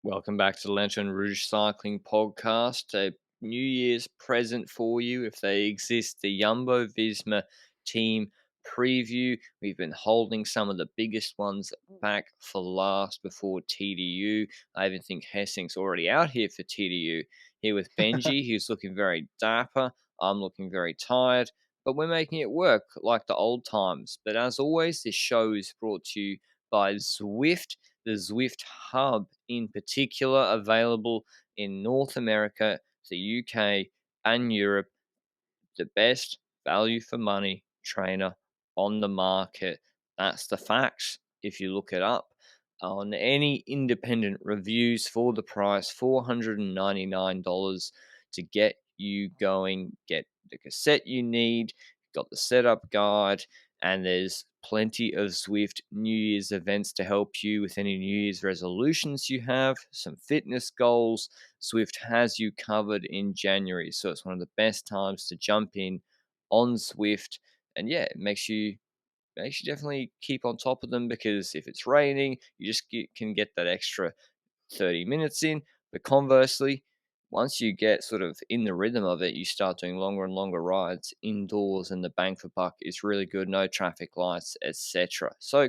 Welcome back to the Lanterne Rouge Cycling Podcast. A New Year's present for you, if they exist, the Jumbo-Visma team preview. We've been holding some of the biggest ones back for last before TDU. I even think Hessing's already out here for TDU. Here with Benji, who's looking very dapper. I'm looking very tired, but we're making it work like the old times. But as always, this show is brought to you by Zwift. The Zwift Hub, in particular, available in North America, the UK, and Europe. The best value for money trainer on the market. That's the facts. If you look it up on any independent reviews for the price, $499 to get you going, get the cassette you need, got the setup guide, and there's plenty of Zwift New Year's events to help you with any New Year's resolutions you have, some fitness goals. Zwift has you covered in January, so it's one of the best times to jump in on Zwift. And yeah, it makes you definitely keep on top of them, because if it's raining, you just can get that extra 30 minutes in. But conversely, once you get sort of in the rhythm of it, you start doing longer and longer rides indoors, and the bang for buck is really good. No traffic lights, etc. So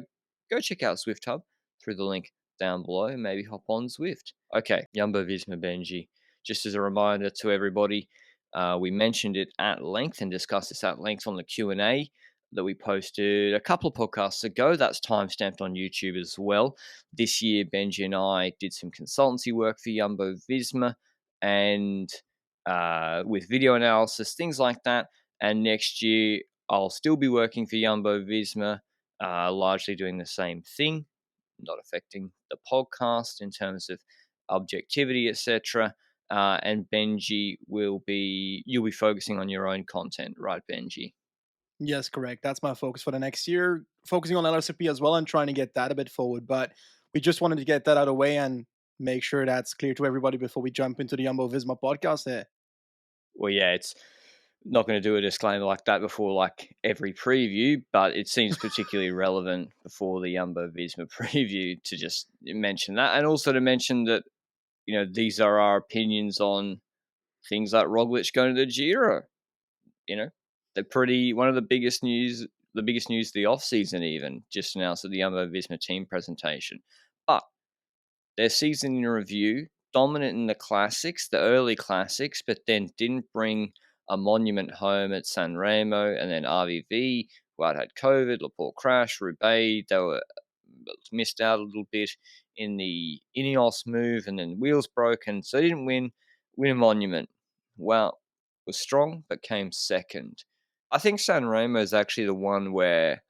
go check out Zwift Hub through the link down below, and maybe hop on Zwift. Okay, Jumbo-Visma Benji. Just as a reminder to everybody, we mentioned it at length and discussed this at length on the Q&A that we posted a couple of podcasts ago. That's timestamped on YouTube as well. This year, Benji and I did some consultancy work for Jumbo-Visma, and with video analysis, things like that. And next year, I'll still be working for Jumbo-Visma, largely doing the same thing, not affecting the podcast in terms of objectivity, etc. And Benji you'll be focusing on your own content, right, Benji? Yes, correct. That's my focus for the next year, focusing on LRCP as well and trying to get that a bit forward. But we just wanted to get that out of the way and make sure that's clear to everybody before we jump into the Jumbo-Visma podcast there. Well, yeah, it's not going to do a disclaimer like that before like every preview, but it seems particularly relevant before the Jumbo-Visma preview to just mention that, and also to mention that these are our opinions on things like Roglic going to the Giro. They're pretty one of the biggest news. The biggest news of the off season, even just announced at the Jumbo-Visma team presentation. But their season in review, dominant in the classics, the early classics, but then didn't bring a monument home at San Remo, and then RVV, who had COVID, Laporte crash, Roubaix, they were missed out a little bit in the Ineos move, and then wheels broken, so they didn't win a monument. Well, was strong, but came second. I think San Remo is actually the one where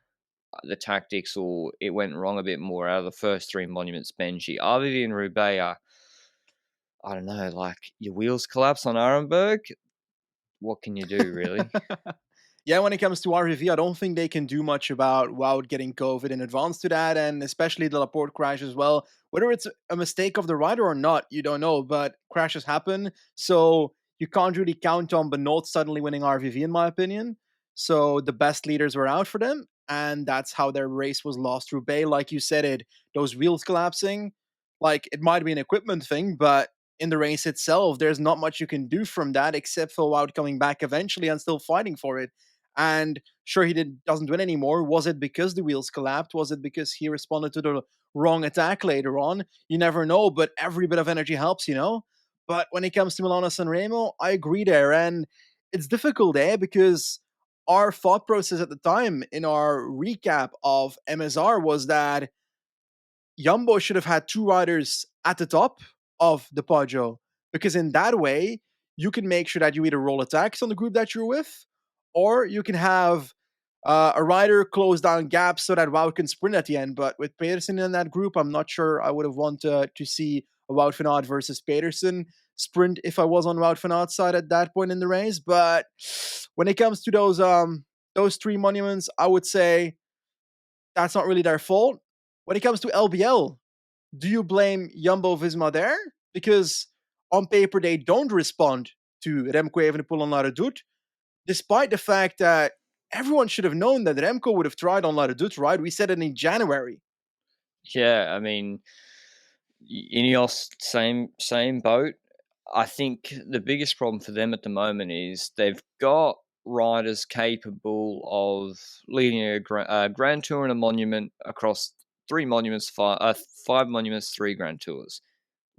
the tactics or it went wrong a bit more out of the first three monuments. Benji, RVV and Roubaix are, I don't know, like your wheels collapse on Arenberg. What can you do, really? Yeah, when it comes to RVV, I don't think they can do much about Wout getting COVID in advance to that, and especially the Laporte crash as well. Whether it's a mistake of the rider or not, you don't know, but crashes happen. So you can't really count on Benoit suddenly winning RVV, in my opinion. So the best leaders were out for them, and that's how their race was lost through Bay. Like you said, those wheels collapsing, like it might be an equipment thing, but in the race itself, there's not much you can do from that except for Wout coming back eventually and still fighting for it. And sure, doesn't win anymore. Was it because the wheels collapsed? Was it because he responded to the wrong attack later on? You never know, but every bit of energy helps. But when it comes to Milano Sanremo, I agree there. And it's difficult there because our thought process at the time in our recap of MSR was that Jumbo should have had two riders at the top of the Poggio, because in that way, you can make sure that you either roll attacks on the group that you're with, or you can have a rider close down gaps so that Wout can sprint at the end. But with Pedersen in that group, I'm not sure I would have wanted to see a Wout van Aert versus Pedersen sprint if I was on Wout van Aert's side at that point in the race. But when it comes to those three monuments, I would say that's not really their fault. When it comes to LBL, do you blame Jumbo-Visma there? Because on paper, they don't respond to Remco Evenepoel on La Redoute, despite the fact that everyone should have known that Remco would have tried on La Redoute, right? We said it in January. Yeah, I mean, Ineos, same boat. I think the biggest problem for them at the moment is they've got riders capable of leading a Grand Tour and a monument across 3 monuments, 5 monuments, 3 Grand Tours.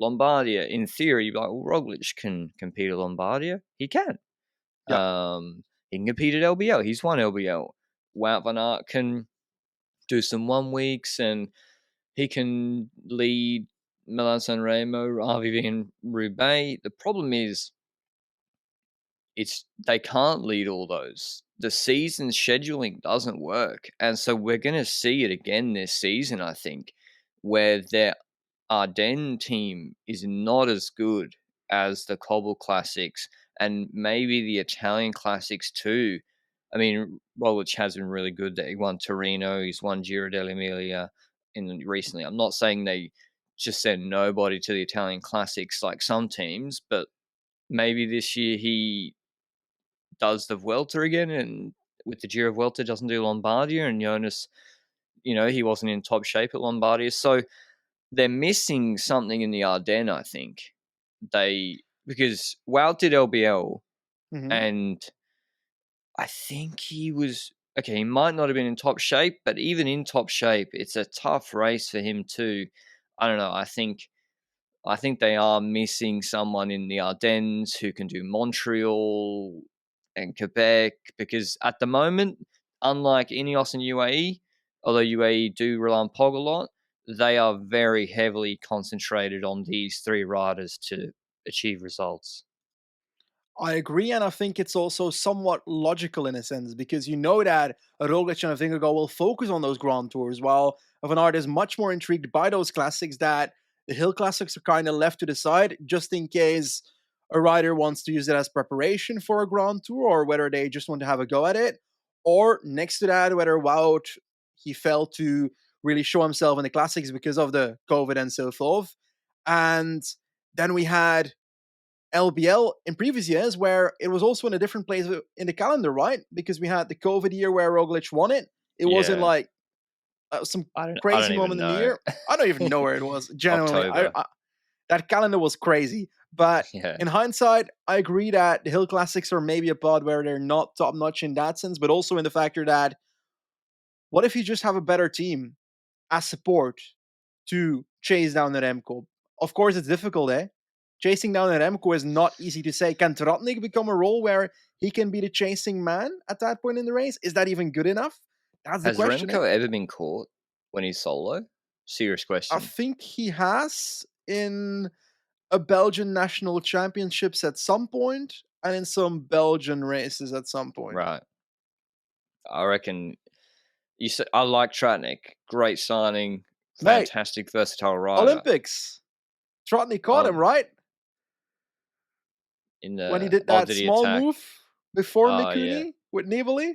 Lombardia, in theory, like, well, Roglic can compete at Lombardia. He can. Yeah. He can compete at LBL. He's won LBL. Wout van Aert can do some 1 weeks, and he can lead Milan-San Remo, RVV, and Roubaix. The problem is, they can't lead all those. The season scheduling doesn't work, and so we're going to see it again this season, I think, where their Ardennes team is not as good as the Cobble Classics and maybe the Italian Classics too. I mean, Roglic has been really good. He won Torino, he's won Giro dell'Emilia recently. I'm not saying they just sent nobody to the Italian Classics like some teams, but maybe this year he does the Vuelta again, and with the Giro Vuelta doesn't do Lombardia, and Jonas, he wasn't in top shape at Lombardia. So they're missing something in the Ardennes, I think. Because Wout did LBL, Hmm. and I think he might not have been in top shape, but even in top shape, it's a tough race for him too. I don't know. I think they are missing someone in the Ardennes who can do Montreal and Quebec, because at the moment, unlike Ineos and UAE, although UAE do rely on Pog a lot, they are very heavily concentrated on these 3 riders to achieve results. I agree, and I think it's also somewhat logical in a sense because you know that Roglic and Vingegaard will focus on those Grand Tours, while Van Aert is much more intrigued by those classics. That the Hill Classics are kind of left to the side just in case a rider wants to use it as preparation for a Grand Tour, or whether they just want to have a go at it. Or next to that, whether Wout he failed to really show himself in the classics because of the COVID and so forth. And then we had LBL in previous years where it was also in a different place in the calendar, right? Because we had the COVID year where Roglic won it. It wasn't Yeah, like some I don't crazy even moment in the know. year. I don't even know where it was. Genuinely, October. that calendar was crazy. But Yeah. in hindsight, I agree that the Hill Classics are maybe a pod where they're not top notch in that sense, but also in the factor that what if you just have a better team as support to chase down the Remco? Of course, it's difficult, eh? Chasing down a Remco is not easy to say. Can Trotnik become a role where he can be the chasing man at that point in the race? Is that even good enough? That's the Has question, eh? Remco ever been caught when he's solo? Serious I question. think he has in a Belgian national championships at some point and in some Belgian races at some point. Right. I reckon I like Tratnik. Great signing. Mate, Fantastic, versatile rider. Olympics. Trotnik caught him, Oh, right? in When he the did that did he small attack? move before Oh, yeah. Mikuni with Nibali.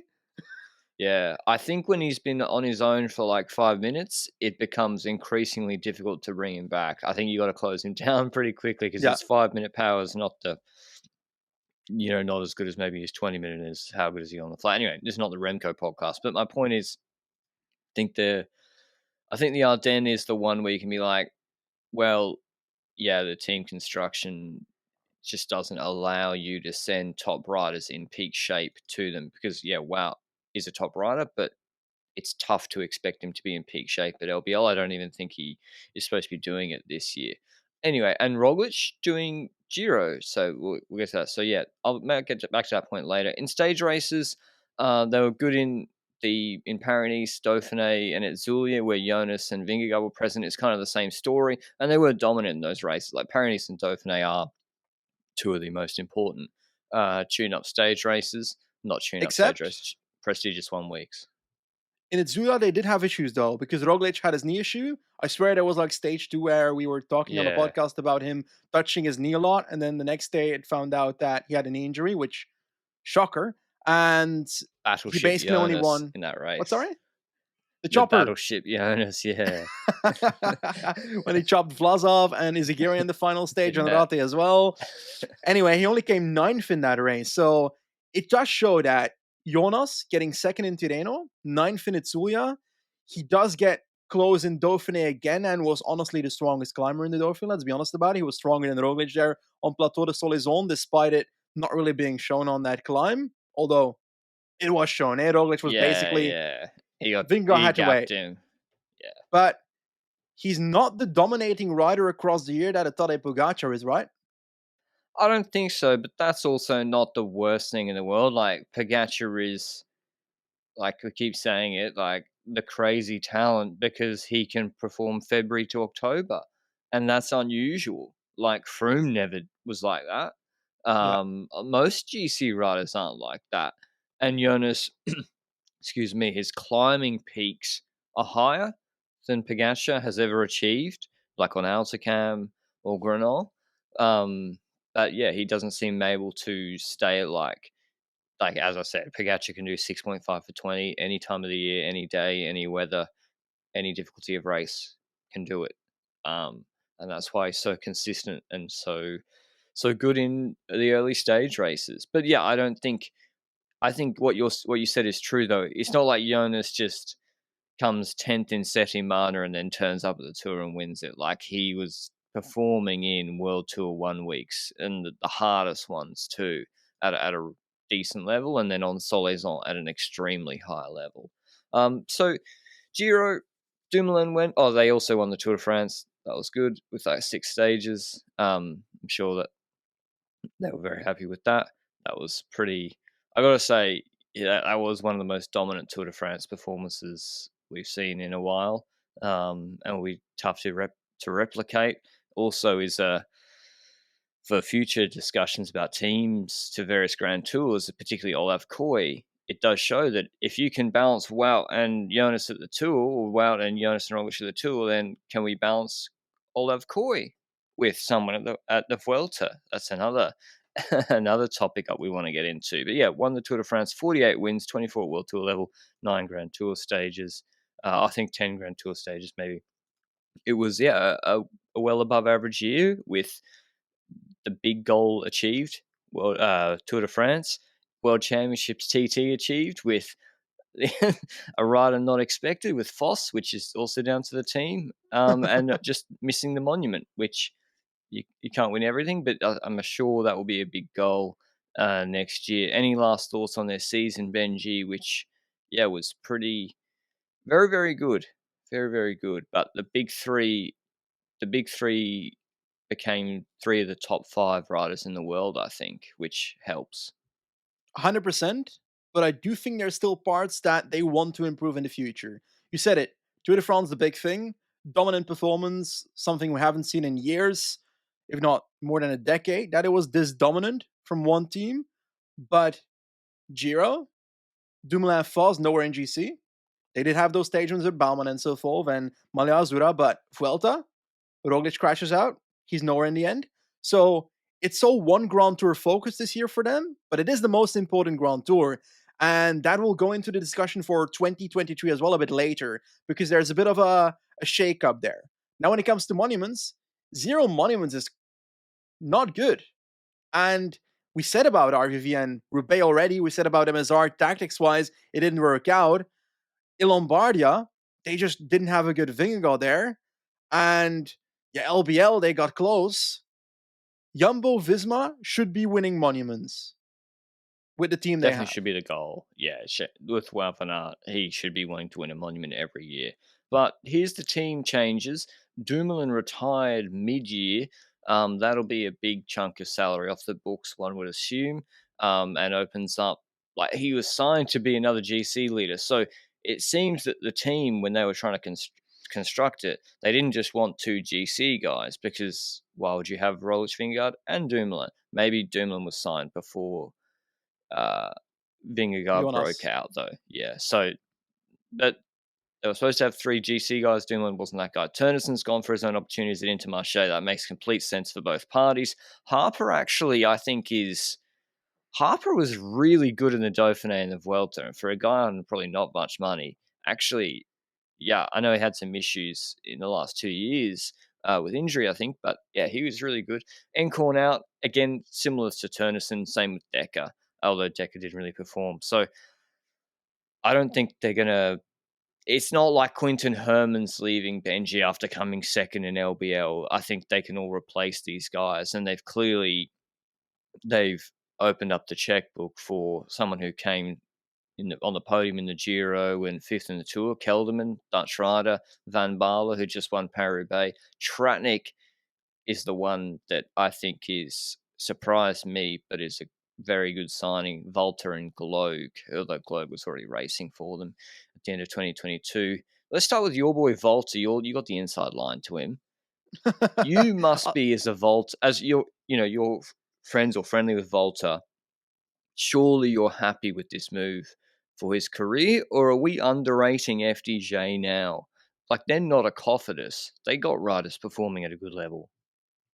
Yeah. I think when he's been on his own for like 5 minutes, it becomes increasingly difficult to bring him back. I think you got to close him down pretty quickly because Yeah. his 5 minute power is not as good as maybe his 20 minute is. How good is he on the fly? Anyway, this is not the Remco podcast, but my point is, think the I think the Ardennes is the one where you can be like, well, yeah, the team construction just doesn't allow you to send top riders in peak shape to them because, yeah, wow, is a top rider, but it's tough to expect him to be in peak shape at LBL. I don't even think he is supposed to be doing it this year. Anyway, and Roglic doing Giro, so we'll get to that. So yeah, I'll get back to that point later. In stage races, they were good in Paris, Dauphiné, and at Zulia, where Jonas and Vingegaard were present. It's kind of the same story, and they were dominant in those races. Like Paris and Dauphiné are two of the most important tune-up stage races. Not tune-up stage Except races, prestigious 1 weeks. in Itzuya, they did have issues though, because Roglic had his knee issue. I swear there was like stage 2 where we were talking on a Yeah, podcast about him touching his knee a lot, and then the next day it found out that he had a knee injury, which shocker. And he Battleship basically only Jonas won. in that What's race. sorry? The The chopper. Battleship Jonas, yeah. When he chopped Vlasov and Izagiri in the final stage, In and that. Rate as well. Anyway, he only came ninth in that race. So it does show that Jonas getting second in Tirreno, ninth in Itzuya, he does get close in Dauphiné again and was honestly the strongest climber in the Dauphiné. Let's be honest about it. He was stronger than Roglic there on Plateau de Solaison, despite it not really being shown on that climb. Although it was shown. Roglic was Yeah, basically yeah. Vingegaard He had to gapped wait. him. Yeah. But he's not the dominating rider across the year that a Tadej Pogacar is, right? I don't think so, but that's also not the worst thing in the world. Like Pogacar is, like we keep saying it, like the crazy talent because he can perform February to October, and that's unusual. Like Froome never was like that. Yeah. Most GC riders aren't like that, and Jonas, excuse me, his climbing peaks are higher than Pogacar has ever achieved, like on Altacam or Grenol. But yeah, he doesn't seem able to stay at like as I said, Pogacar can do 6.5 for 20 any time of the year, any day, any weather, any difficulty of race can do it. Um, and that's why he's so consistent and so good in the early stage races. But yeah, I think what you said is true though. It's not like Jonas just comes 10th in Settimana and then turns up at the Tour and wins it. Like he was performing in World Tour 1 weeks and the hardest ones too at a decent level, and then on Solaison at an extremely high level. So Giro, Dumoulin went. Oh, they also won the Tour de France. That was good with like 6 stages. I'm sure that they were very happy with that. That was pretty. I got to say, yeah, that was one of the most dominant Tour de France performances we've seen in a while, and will be tough to replicate. Also, is for future discussions about teams to various Grand Tours, particularly Olav Koy, it does show that if you can balance Wout and Jonas at the Tour, or Wout and Jonas and Roglic at the Tour, then can we balance Olav Koy with someone at the Vuelta? That's another another topic that we want to get into. But yeah, won the Tour de France, 48 wins, 24 World Tour level, 9 Grand Tour stages. I think 10 Grand Tour stages maybe. It was a well above average year with the big goal achieved. World Tour de France, World Championships TT achieved with a rider not expected with Foss, which is also down to the team, and just missing the monument, which you can't win everything, but I'm sure that will be a big goal next year. Any last thoughts on their season, Benji? Which, yeah, was pretty, very, very good. Very, very good. But the big three became three of the top 5 riders in the world, I think, which helps. 100%. But I do think there's still parts that they want to improve in the future. You said it. Tour de France, the big thing. Dominant performance, something we haven't seen in years, if not more than a decade, that it was this dominant from one team. But Giro, Dumoulin, Foz, nowhere in GC. They did have those stage runs with Bauman and so forth and Malha Azura, but Vuelta, Roglic crashes out. He's nowhere in the end. So it's so one Grand Tour focus this year for them, but it is the most important Grand Tour. And that will go into the discussion for 2023 as well a bit later, because there's a bit of a shake up there. Now, when it comes to monuments, 0 monuments is not good. And we said about RVV and Roubaix already. We said about MSR tactics wise, it didn't work out. In Lombardia, they just didn't have a good Vingegaard there. And yeah, LBL, they got close. Jumbo-Visma should be winning monuments with the team they Definitely have. should be the goal. Yeah, with Wout van Aert, he should be wanting to win a monument every year. But here's the team changes. Dumoulin retired mid-year. That'll be a big chunk of salary off the books, one would assume, and opens up. Like he was signed to be another GC leader, so it seems that the team, when they were trying to construct it, they didn't just want 2 GC guys because why would you have Roglic, Vingegaard, and Dumoulin? Maybe Dumoulin was signed before uh, Vingegaard broke Jonas. out though. Yeah, so that they were supposed to have 3 GC guys. Dumoulin wasn't that guy. Turnisson's gone for his own opportunities at Intermarché. That makes complete sense for both parties. Harper actually, I think, is Harper was really good in the Dauphiné and the Vuelta, and for a guy on probably not much money, actually, yeah, I know he had some issues in the last 2 years with injury, I think, but yeah, he was really good. Encorn out again, similar to Turnison, same with Decker, although Decker didn't really perform. So I don't think they're gonna. it's not like Quinton Herman's leaving Benji after coming second in LBL. I think they can all replace these guys, and they've opened up the checkbook for someone who came on the podium in the Giro and fifth in the Tour. Kelderman, Dutch rider, Van Baarle, who just won Paris-Roubaix. Tratnik is the one that I think is surprised me, but is a very good signing. Volta and Gloag, although Gloag was already racing for them at the end of 2022. Let's start with your boy Volta. You got the inside line to him. You must be as a Volta as your friends or friendly with Volta. Surely you're happy with this move for his career, or are we underrating FDJ now? Like, they're not a Cofidis. They got riders performing at a good level.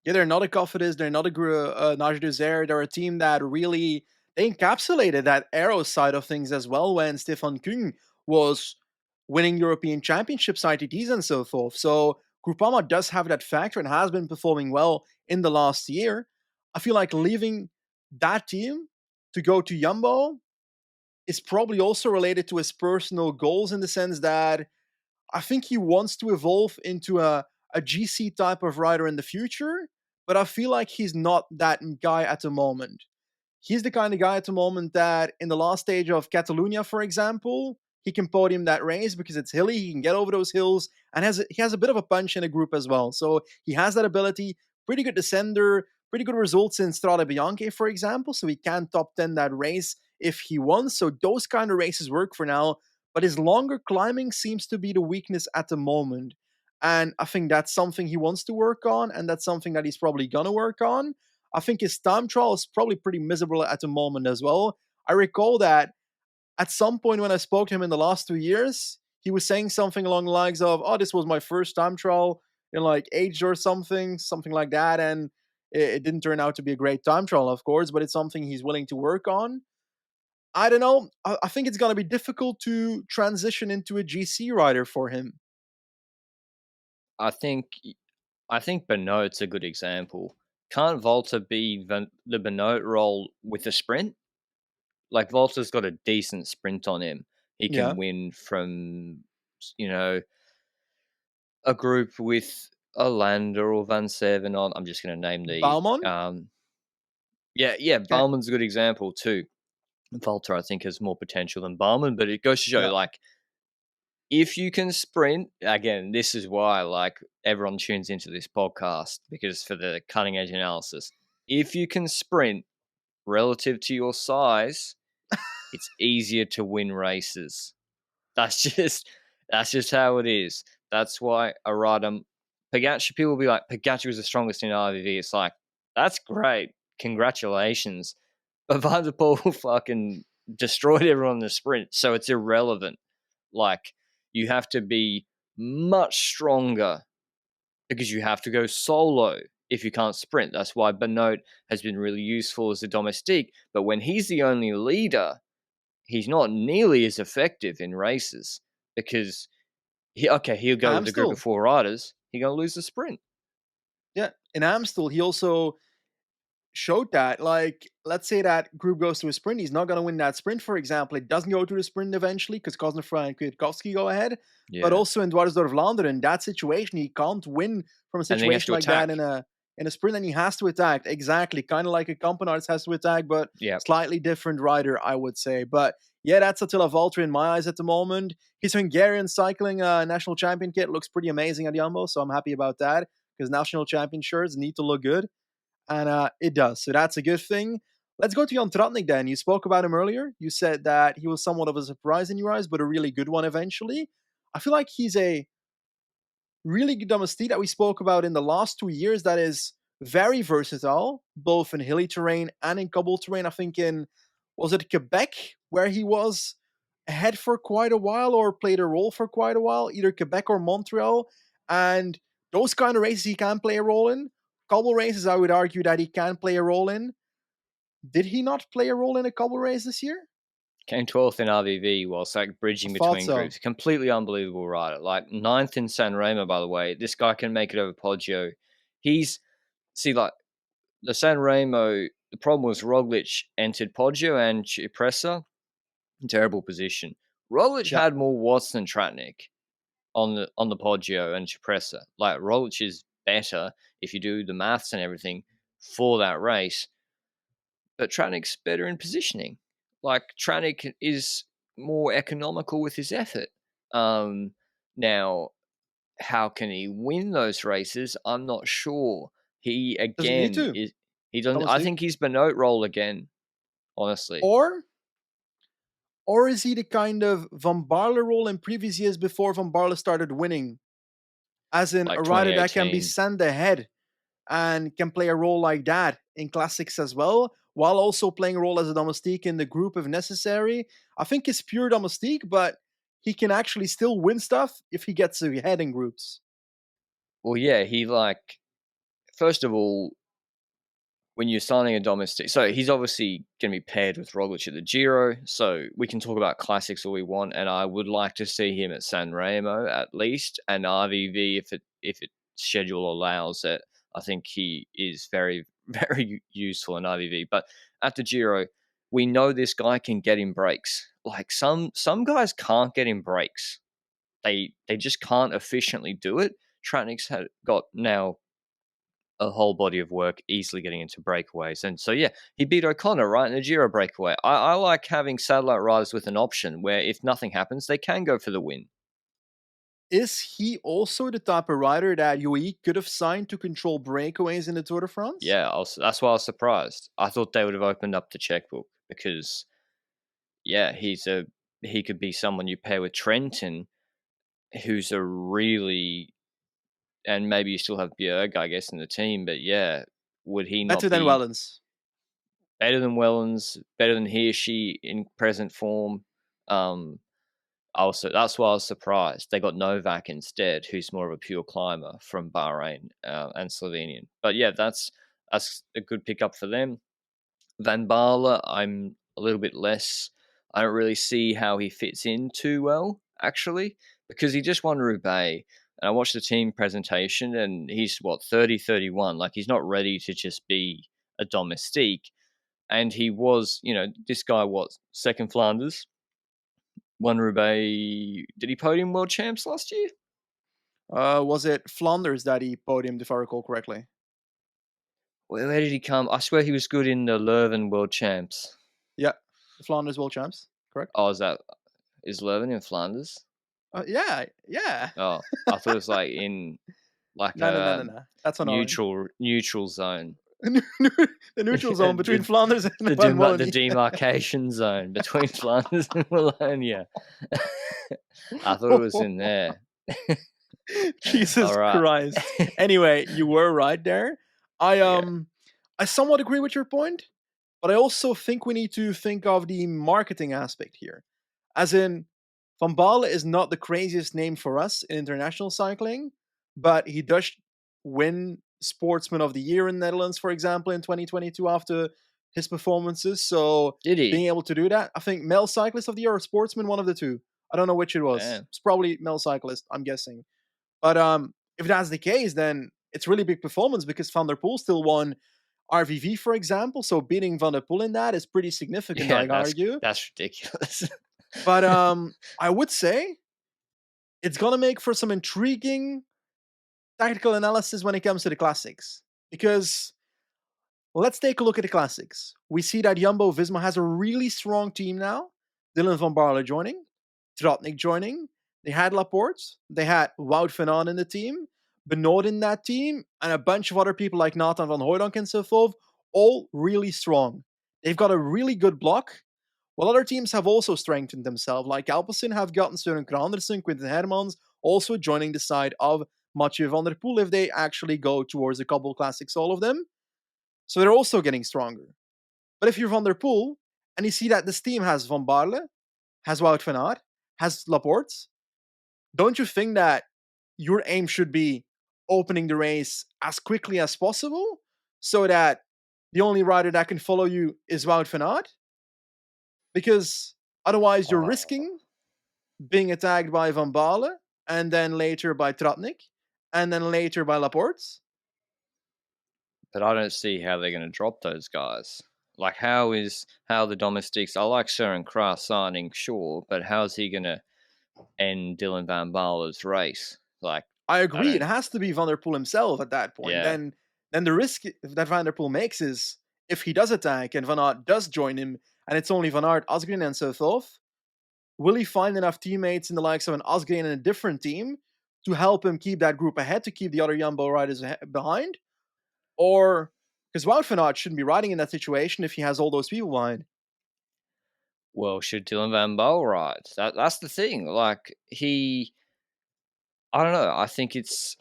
Yeah, they're not a Cofidis, they're not a Nage Désert. They're a team that really they encapsulated that Aero side of things as well when Stefan Küng was winning European Championships, ITTs, and so forth. So Groupama does have that factor and has been performing well in the last year. I feel like leaving that team to go to Jumbo is probably also related to his personal goals in the sense that I think he wants to evolve into a GC type of rider in the future, but I feel like he's not that guy at the moment. He's the kind of guy at the moment that in the last stage of Catalunya, for example, he can podium that race because it's hilly, he can get over those hills, and he has a bit of a punch in a group as well. So he has that ability, pretty good descender, pretty good results in Strade Bianche, for example, so he can top 10 that race if he wants. So those kind of races work for now, but his longer climbing seems to be the weakness at the moment. And I think that's something he wants to work on, and that's something that he's probably gonna work on. I think his time trial is probably pretty miserable at the moment as well. I recall that at some point when I spoke to him in the last 2 years, he was saying something along the lines of, "Oh, this was my first time trial in like age or something like that." And it didn't turn out to be a great time trial, of course, but it's something he's willing to work on. I don't know. I think it's going to be difficult to transition into a GC rider for him. I think I think Benoit's a good example. Can't Volta be the Benoit role with a sprint? Like, Volta's got a decent sprint on him. He Yeah. can win from, you know, a group with a Lander or Van Seven on. I'm just going to name the. Baumann? Yeah, Okay. Bauman's a good example too. Volta, I think, has more potential than Bauman, but it goes to show, Yeah. like, if you can sprint, again, this is why, like, everyone tunes into this podcast, because for the cutting edge analysis, if you can sprint relative to your size, it's easier to win races. That's just that's just how it is. That's why a rider, Pogacar, people will be like, Pogacar was the strongest in RVV. It's like, that's great, congratulations. But Van der Poel fucking destroyed everyone in the sprint, so it's irrelevant. Like, you have to be much stronger because you have to go solo if you can't sprint. That's why Benoit has been really useful as a domestique. But when he's the only leader, he's not nearly as effective in races because he'll go with a group of Amstel. four riders. He's gonna lose the sprint. Yeah. In Amstel, he also showed that, like, let's say that group goes to a sprint, he's not going to win that sprint, for example. It doesn't go to the sprint eventually because Kosnefroy and Kwiatkowski go ahead. But Yeah, also in Dwarsdorf-Vlaanderen, in that situation, he can't win from a and then he has situation to like that attack. in a sprint, and he has to attack. Exactly. Kind of like a Campenaerts has to attack, but Yeah, slightly different rider, I would say. But yeah, that's Attila Valter in my eyes at the moment. His Hungarian cycling national champion kit looks pretty amazing at Jumbo, so I'm happy about that because national champion shirts need to look good, and it does. So that's a good thing. Let's go to Jan Tratnik then. You spoke about him earlier. You said that he was somewhat of a surprise in your eyes, but a really good one eventually. I feel like he's a really good domestique that we spoke about in the last 2 years that is very versatile, both in hilly terrain and in cobble terrain. I think was it Quebec, where he was ahead for quite a while or played a role for quite a while, either Quebec or Montreal. And those kind of races he can play a role in. Cobble races, I would argue that he can play a role in. Did he not play a role in a cobble race this year? came 12th in RVV whilst like I bridging thought between so. groups. Completely unbelievable rider. Like, ninth in San Remo, by the way. This guy can make it over Poggio. He's like the San Remo. The problem was Roglic entered Poggio and Cipressa. Terrible position. Roglic Yeah, had more watts than Tratnik on the Poggio and Cipressa. Like Roglic is better if you do the maths and everything for that race, but Tratnik's better in positioning. Like Tratnik is more economical with his effort. Now, how can he win those races? I'm not sure. He doesn't need again to. is he doesn't. I Domestique. think he's Benoit role again. Honestly, Or is he the kind of Van Barle role in previous years before Van Barle started winning? As in like a rider that can be 2018. sent ahead and can play a role like that in classics as well, while also playing a role as a domestique in the group if necessary. I think it's pure domestique, but he can actually still win stuff if he gets ahead in groups. Well, yeah, he like first of all when you're signing a domestic, so he's obviously going to be paired with Roglic at the Giro. So we can talk about classics all we want, and I would like to see him at San Remo at least, and RVV if it schedule allows it. I think he is very very useful in RVV. But at the Giro, we know this guy can get in breaks. Like some guys can't get in breaks. They just can't efficiently do it. Tratnik's had got now a whole body of work easily getting into breakaways. And so, yeah, he beat O'Connor right in the Giro breakaway. I like having satellite riders with an option where if nothing happens, they can go for the win. Is he also the type of rider that UAE could have signed to control breakaways in the Tour de France? Yeah, that's why I was surprised. I thought they would have opened up the checkbook because, yeah, he could be someone you pair with Trenton, who's a really, and maybe you still have Bjerg, I guess, in the team, but yeah, would he Better not than be Wellens. better than Wellens, better than he or she in present form? Um, Also, that's why I was surprised they got Novak instead, who's more of a pure climber from Bahrain and Slovenian. But yeah, that's a good pickup for them. Van Baarle, I'm a little bit less. I don't really see how he fits in too well, actually, because he just won Roubaix. And I watched the team presentation, and he's what 30, 31. Like he's not ready to just be a domestique. And he was, this guy was second Flanders, won Roubaix. Did he podium world champs last year? Was it Flanders that he podiumed, if I recall correctly? Where did he come? I swear he was good in the Leuven world champs. Yeah, the Flanders World Champs, correct? Oh, is Leuven in Flanders? Yeah, yeah. Oh, I thought it was like in like No, no, no, a no, no. That's on Orange. neutral zone. The neutral zone between the, Flanders and Van the Wallonie. demarcation zone between Flanders and Wallonia. I thought it was in there. All Jesus right. Christ. Anyway, you were right there. I Yeah. I somewhat agree with your point, but I also think we need to think of the marketing aspect here. As in, Van Baarle is not the craziest name for us in international cycling, but he does win Sportsman of the Year in Netherlands, for example, in 2022 after his performances. So Did being he? able to do that, I think male cyclist of the year or sportsman, one of the two. I don't know which it was. Damn. It's probably male cyclist, I'm guessing. But if that's the case, then it's really big performance because Van der Poel still won RVV, for example. So beating Van der Poel in that is pretty significant, Yeah, I argue. that's ridiculous. But I would say it's gonna make for some intriguing tactical analysis when it comes to the classics. Because let's take a look at the classics. We see that Jumbo-Visma has a really strong team now. Dylan van Baarle joining, Tratnik joining. They had Laporte, they had Wout van Aert in the team, Benoit in that team, and a bunch of other people like Nathan van Hooydonk and so forth, all really strong. They've got a really good block, while other teams have also strengthened themselves, like Alpecin have gotten Søren Andersen, Quinten Hermans, also joining the side of Mathieu van der Poel if they actually go towards a couple classics, all of them. So they're also getting stronger. But if you're Van der Poel and you see that this team has Van Baarle, has Wout van Aert, has Laporte, don't you think that your aim should be opening the race as quickly as possible so that the only rider that can follow you is Wout van Aert? Because otherwise you're Oh, risking being attacked by Van Baarle and then later by Tratnik and then later by Laporte. but I don't see how they're going to drop those guys. Like, how the domestics? I like Søren Kragh signing, sure, but how's he gonna end Dylan van Baarle's race? Like, I I agree. It don't. has to be Van der Poel himself at that point. Yeah. Then the risk that Van der Poel makes is if he does attack and Van Aert does join him, and it's only Van Aert, Asgreen, and so forth, will he find enough teammates in the likes of an Asgreen and a different team to help him keep that group ahead, to keep the other Jumbo riders behind? Or because Wout van Aert shouldn't be riding in that situation if he has all those people behind. Well, should Dylan van Baarle ride? That's the thing. Like, I don't know. I think it's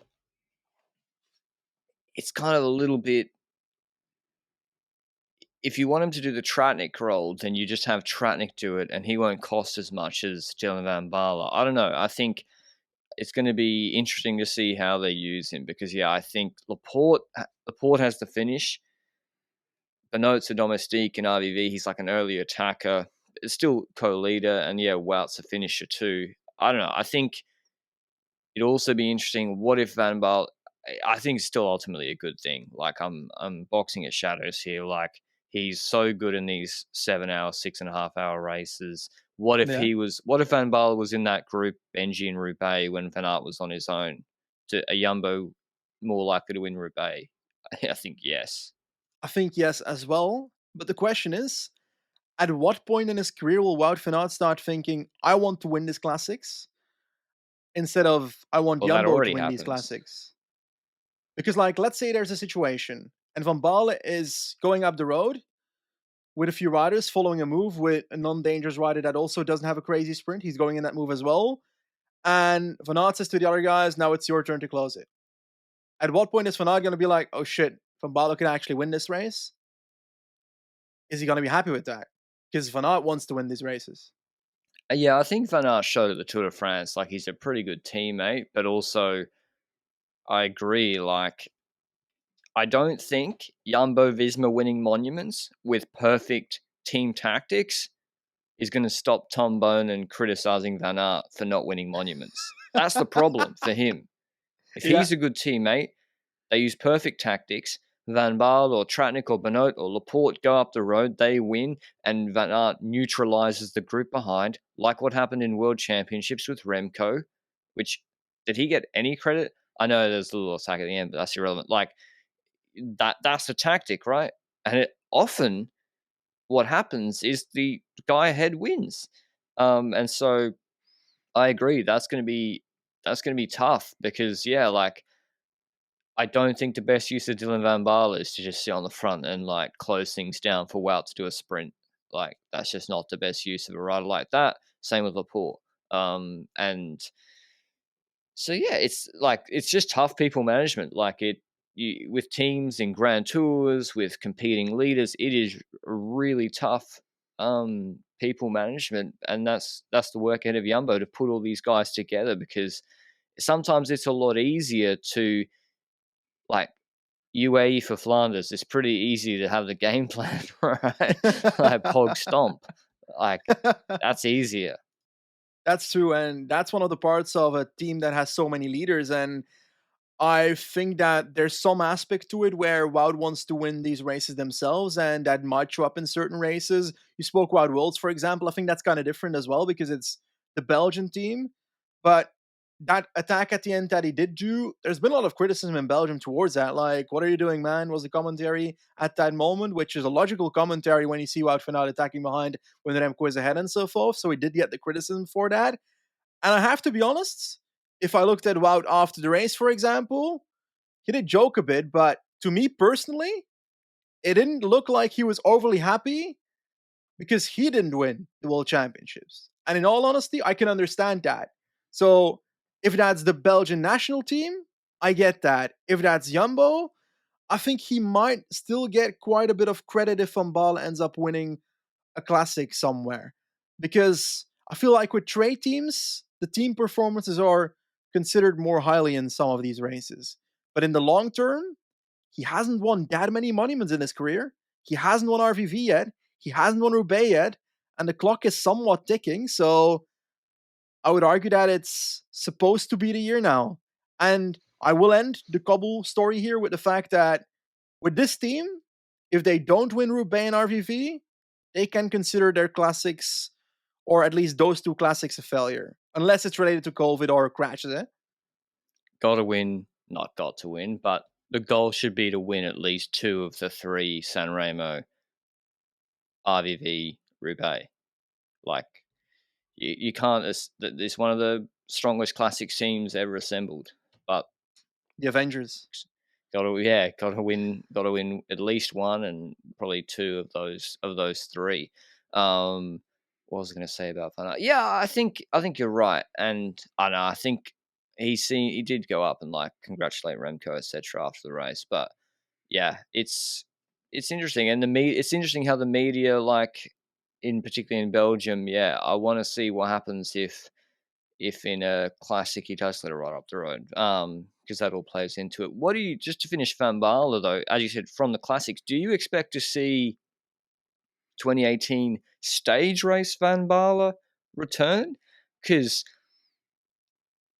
kind of a little bit. If you want him to do the Tratnik role, then you just have Tratnik do it, and he won't cost as much as Dylan van Baarle. I don't know. I think it's going to be interesting to see how they use him because, yeah, I think Laporte has the finish. Benoit's a domestique in RVV. He's like an early attacker, still co-leader, and yeah, Wout's a finisher too. I don't know. I think it'd also be interesting. What if Van Baarle? I think it's still ultimately a good thing. Like I'm boxing at shadows here. Like he's so good in these 7 hour, 6.5 hour races. What if Yeah. he was? What if Van Baarle was in that group, Benji and Roubaix, when Van Aert was on his own? To a Jumbo more likely to win Roubaix? I think yes. I think yes as well. But the question is, at what point in his career will Wout van Aert start thinking, I want to win these classics instead of I want Well, that Jumbo to already win these happens. classics? Because, like, let's say there's a situation and Van Baarle is going up the road with a few riders following a move with a non-dangerous rider that also doesn't have a crazy sprint. He's going in that move as well. And Van Aert says to the other guys, now it's your turn to close it. At what point is Van Aert going to be like, oh shit, Van Baarle can actually win this race? Is he going to be happy with that? Because Van Aert wants to win these races. Yeah, I think Van Aert showed at the Tour de France like he's a pretty good teammate, but also I agree. Like I don't think Jumbo-Visma winning monuments with perfect team tactics is going to stop Tom Boonen criticizing Van Aert for not winning monuments. That's the problem for him. If Yeah. he's a good teammate, they use perfect tactics. Van Baarle or Tratnik or Benoit or Laporte go up the road, they win, and Van Aert neutralizes the group behind, like what happened in World Championships with Remco, which did he get any credit? I know there's a little attack at the end, but that's irrelevant. Like that's a tactic, right? And it often what happens is the guy ahead wins. And so I agree that's gonna be tough because yeah, like I don't think the best use of Dylan van Baarle is to just sit on the front and like close things down for Wout to do a sprint. Like that's just not the best use of a rider like that. Same with Laporte. And so yeah, it's like it's just tough people management. Like with teams in grand tours with competing leaders, it is really tough people management, and that's the work ahead of Jumbo to put all these guys together because sometimes it's a lot easier to like UAE for Flanders. It's pretty easy to have the game plan right, like Pog Stomp, like that's easier. That's true. And that's one of the parts of a team that has so many leaders. And I think that there's some aspect to it where Wout wants to win these races themselves, and that might show up in certain races. You spoke about Worlds, for example. I think that's kind of different as well because it's the Belgian team. But that attack at the end that he did do, there's been a lot of criticism in Belgium towards that. Like, what are you doing, man? Was the commentary at that moment, which is a logical commentary when you see Wout van Aert attacking behind when Remco is ahead and so forth. So he did get the criticism for that. And I have to be honest, if I looked at Wout after the race, for example, he did joke a bit, but to me personally, it didn't look like he was overly happy because he didn't win the World Championships. And in all honesty, I can understand that. So if that's the Belgian national team, I get that. If that's Jumbo, I think he might still get quite a bit of credit if Van Baal ends up winning a classic somewhere. Because I feel like with trade teams, the team performances are considered more highly in some of these races. But in the long term, he hasn't won that many monuments in his career. He hasn't won RVV yet. He hasn't won Roubaix yet. And the clock is somewhat ticking. So I would argue that it's supposed to be the year now. And I will end the Cobble story here with the fact that with this team, if they don't win Roubaix and RVV, they can consider their classics, or at least those two classics, a failure, unless it's related to COVID or crashes. Got to win, not got to win, but the goal should be to win at least 2 of the 3 San Remo, RVV, Roubaix. Like, you can't. It's one of the strongest classic teams ever assembled. But The Avengers. got to win at least 1 and probably 2 of those 3. What was I going to say about Van Aert? Yeah, I think you're right, and I know I think he did go up and like congratulate Remco, etc. after the race, but yeah, it's interesting, and it's interesting how the media, like particularly in Belgium, yeah, I want to see what happens if in a classic he does let it right up the road, because that all plays into it. What do you, just to finish Van Baarle though, as you said, from the classics, do you expect to see 2018 stage race Van Baarle return? Because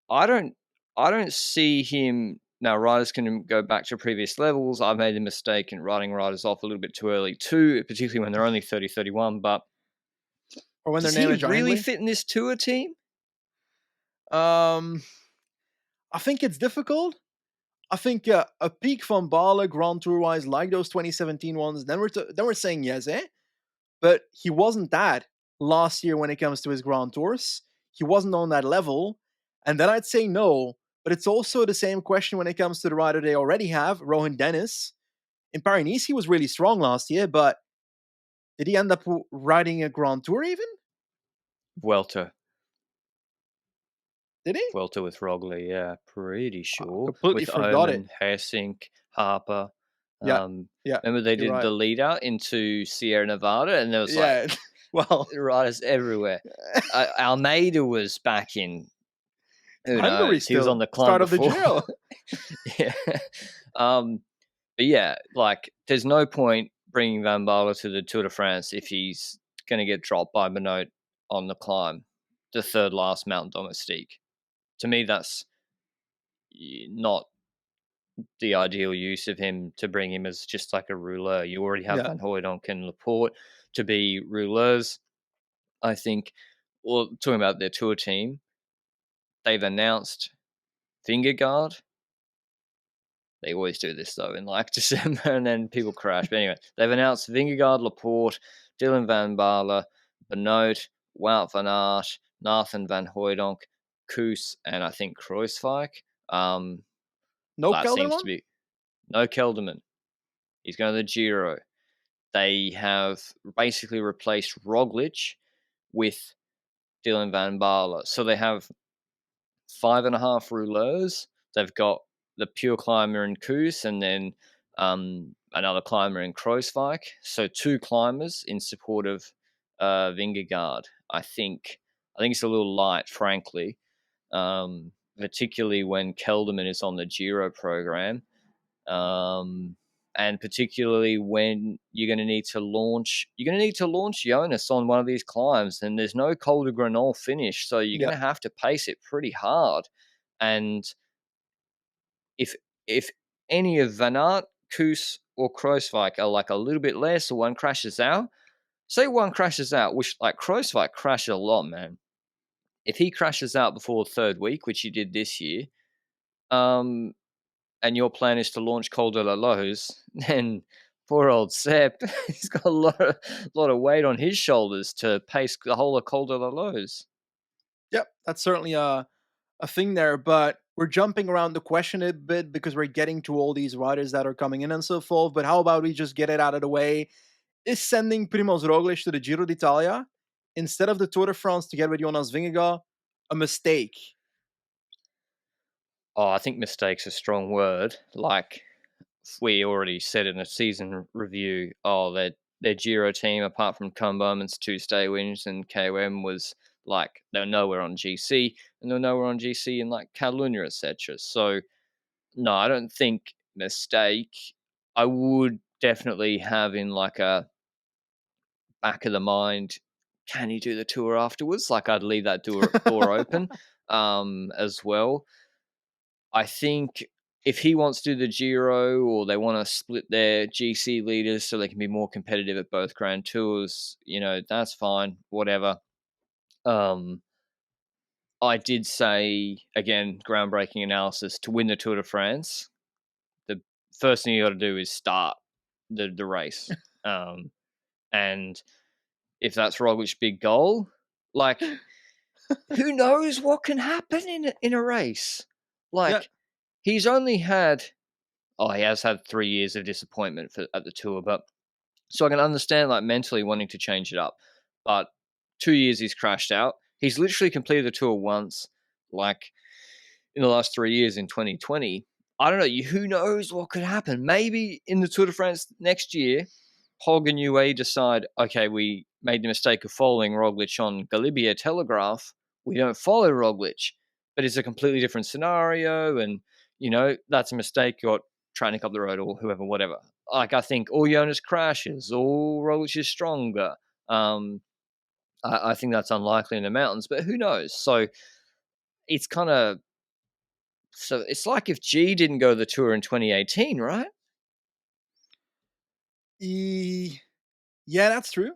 I don't see him now. Riders can go back to previous levels. I've made the mistake in writing riders off a little bit too early too, particularly when they're only 30, 31. But Or when their does name he is Giant really League. fit in this tour team? I think it's difficult. I think a peak Van Baarle Grand Tour wise, like those 2017 ones, then we're saying yes, eh? But he wasn't that last year when it comes to his Grand Tours. He wasn't on that level, and then I'd say no. But it's also the same question when it comes to the rider they already have, Rohan Dennis. In Paris-Nice, he was really strong last year, but did he end up riding a Grand Tour even? Welter. Did he? Welter with Roglic, yeah, pretty sure. Completely With forgot it. Omen, Hersink, Harper. Yeah, yeah, Remember they you're did right. the lead out into Sierra Nevada, and there was like Yeah, well, riders everywhere. Almeida was back in. Who Hungary knows? He was on still. the climb Start of the before. Giro. Yeah. But yeah, like there's no point bringing Van Baarle to the Tour de France if he's going to get dropped by Benoit on the climb, the third last Mount Domestique. To me, that's not the ideal use of him, to bring him as just like a rouleur. You already have Yeah. Van Hooydonk and Laporte to be rouleurs. I think, well, talking about their tour team, they've announced Vingegaard. They always do this though in like December, and then people crash. But anyway, they've announced Vingegaard, Laporte, Dylan Van Baarle, Benoit, Wout van Aert, Nathan Van Hooydonk, Koos, and I think Kruijswijk. No That seems to Kelderman? be no Kelderman. He's going to the Giro. They have basically replaced Roglic with Dylan Van Baarle. So they have 5.5 rouleurs. They've got the pure climber in Koos, and then another climber in Kruijswijk. So 2 climbers in support of Vingegaard. I think it's a little light, frankly, particularly when Kelderman is on the Giro program. And particularly when you're going to need to launch Jonas on one of these climbs, and there's no Col de Grenol finish, so you're Yeah. going to have to pace it pretty hard. And if any of Van Aert, Koos, or Kruijswijk are like a little bit less, or one crashes out, which like Kruijswijk crashed a lot, man. If he crashes out before the 3rd week, which he did this year, and your plan is to launch Col de la Loze, then poor old Sepp, he's got a lot of weight on his shoulders to pace the whole of Col de la Loze. Yep, that's certainly a thing there, but we're jumping around the question a bit because we're getting to all these riders that are coming in and so forth. But how about we just get it out of the way? Is sending Primoz Roglic to the Giro d'Italia instead of the Tour de France to get with Jonas Vingegaard a mistake? Oh, I think mistake's a strong word. Like we already said in a season review, their Giro team, apart from Tom Bowman's 2 stay wins and KOM, was like they were nowhere on GC, and they were nowhere on GC in like Catalunya, etc. So no, I don't think mistake. I would definitely have in like a back of the mind, can he do the tour afterwards? Like I'd leave that door open as well. I think if he wants to do the Giro, or they want to split their GC leaders so they can be more competitive at both Grand Tours, that's fine, whatever. I did say, again, groundbreaking analysis, to win the Tour de France, the first thing you got to do is start the race. And if that's Roglic's big goal, like, who knows what can happen in a race? Yeah. Like, he's only had, he has had 3 years of disappointment at the Tour, but so I can understand, like, mentally wanting to change it up. But 2 years he's crashed out. He's literally completed the Tour once, like, in the last 3 years in 2020. I don't know. Who knows what could happen? Maybe in the Tour de France next year, Hog and UAE decide, okay, we made the mistake of following Roglic on Galibier Telegraph. We don't follow Roglic, but it's a completely different scenario, and that's a mistake. You got Tronic up the road, or whoever, whatever. Like, I think all Jonas crashes, all Roglic is stronger. I think that's unlikely in the mountains, but who knows? So it's kind of it's like if G didn't go to the Tour in 2018, right? Yeah, that's true.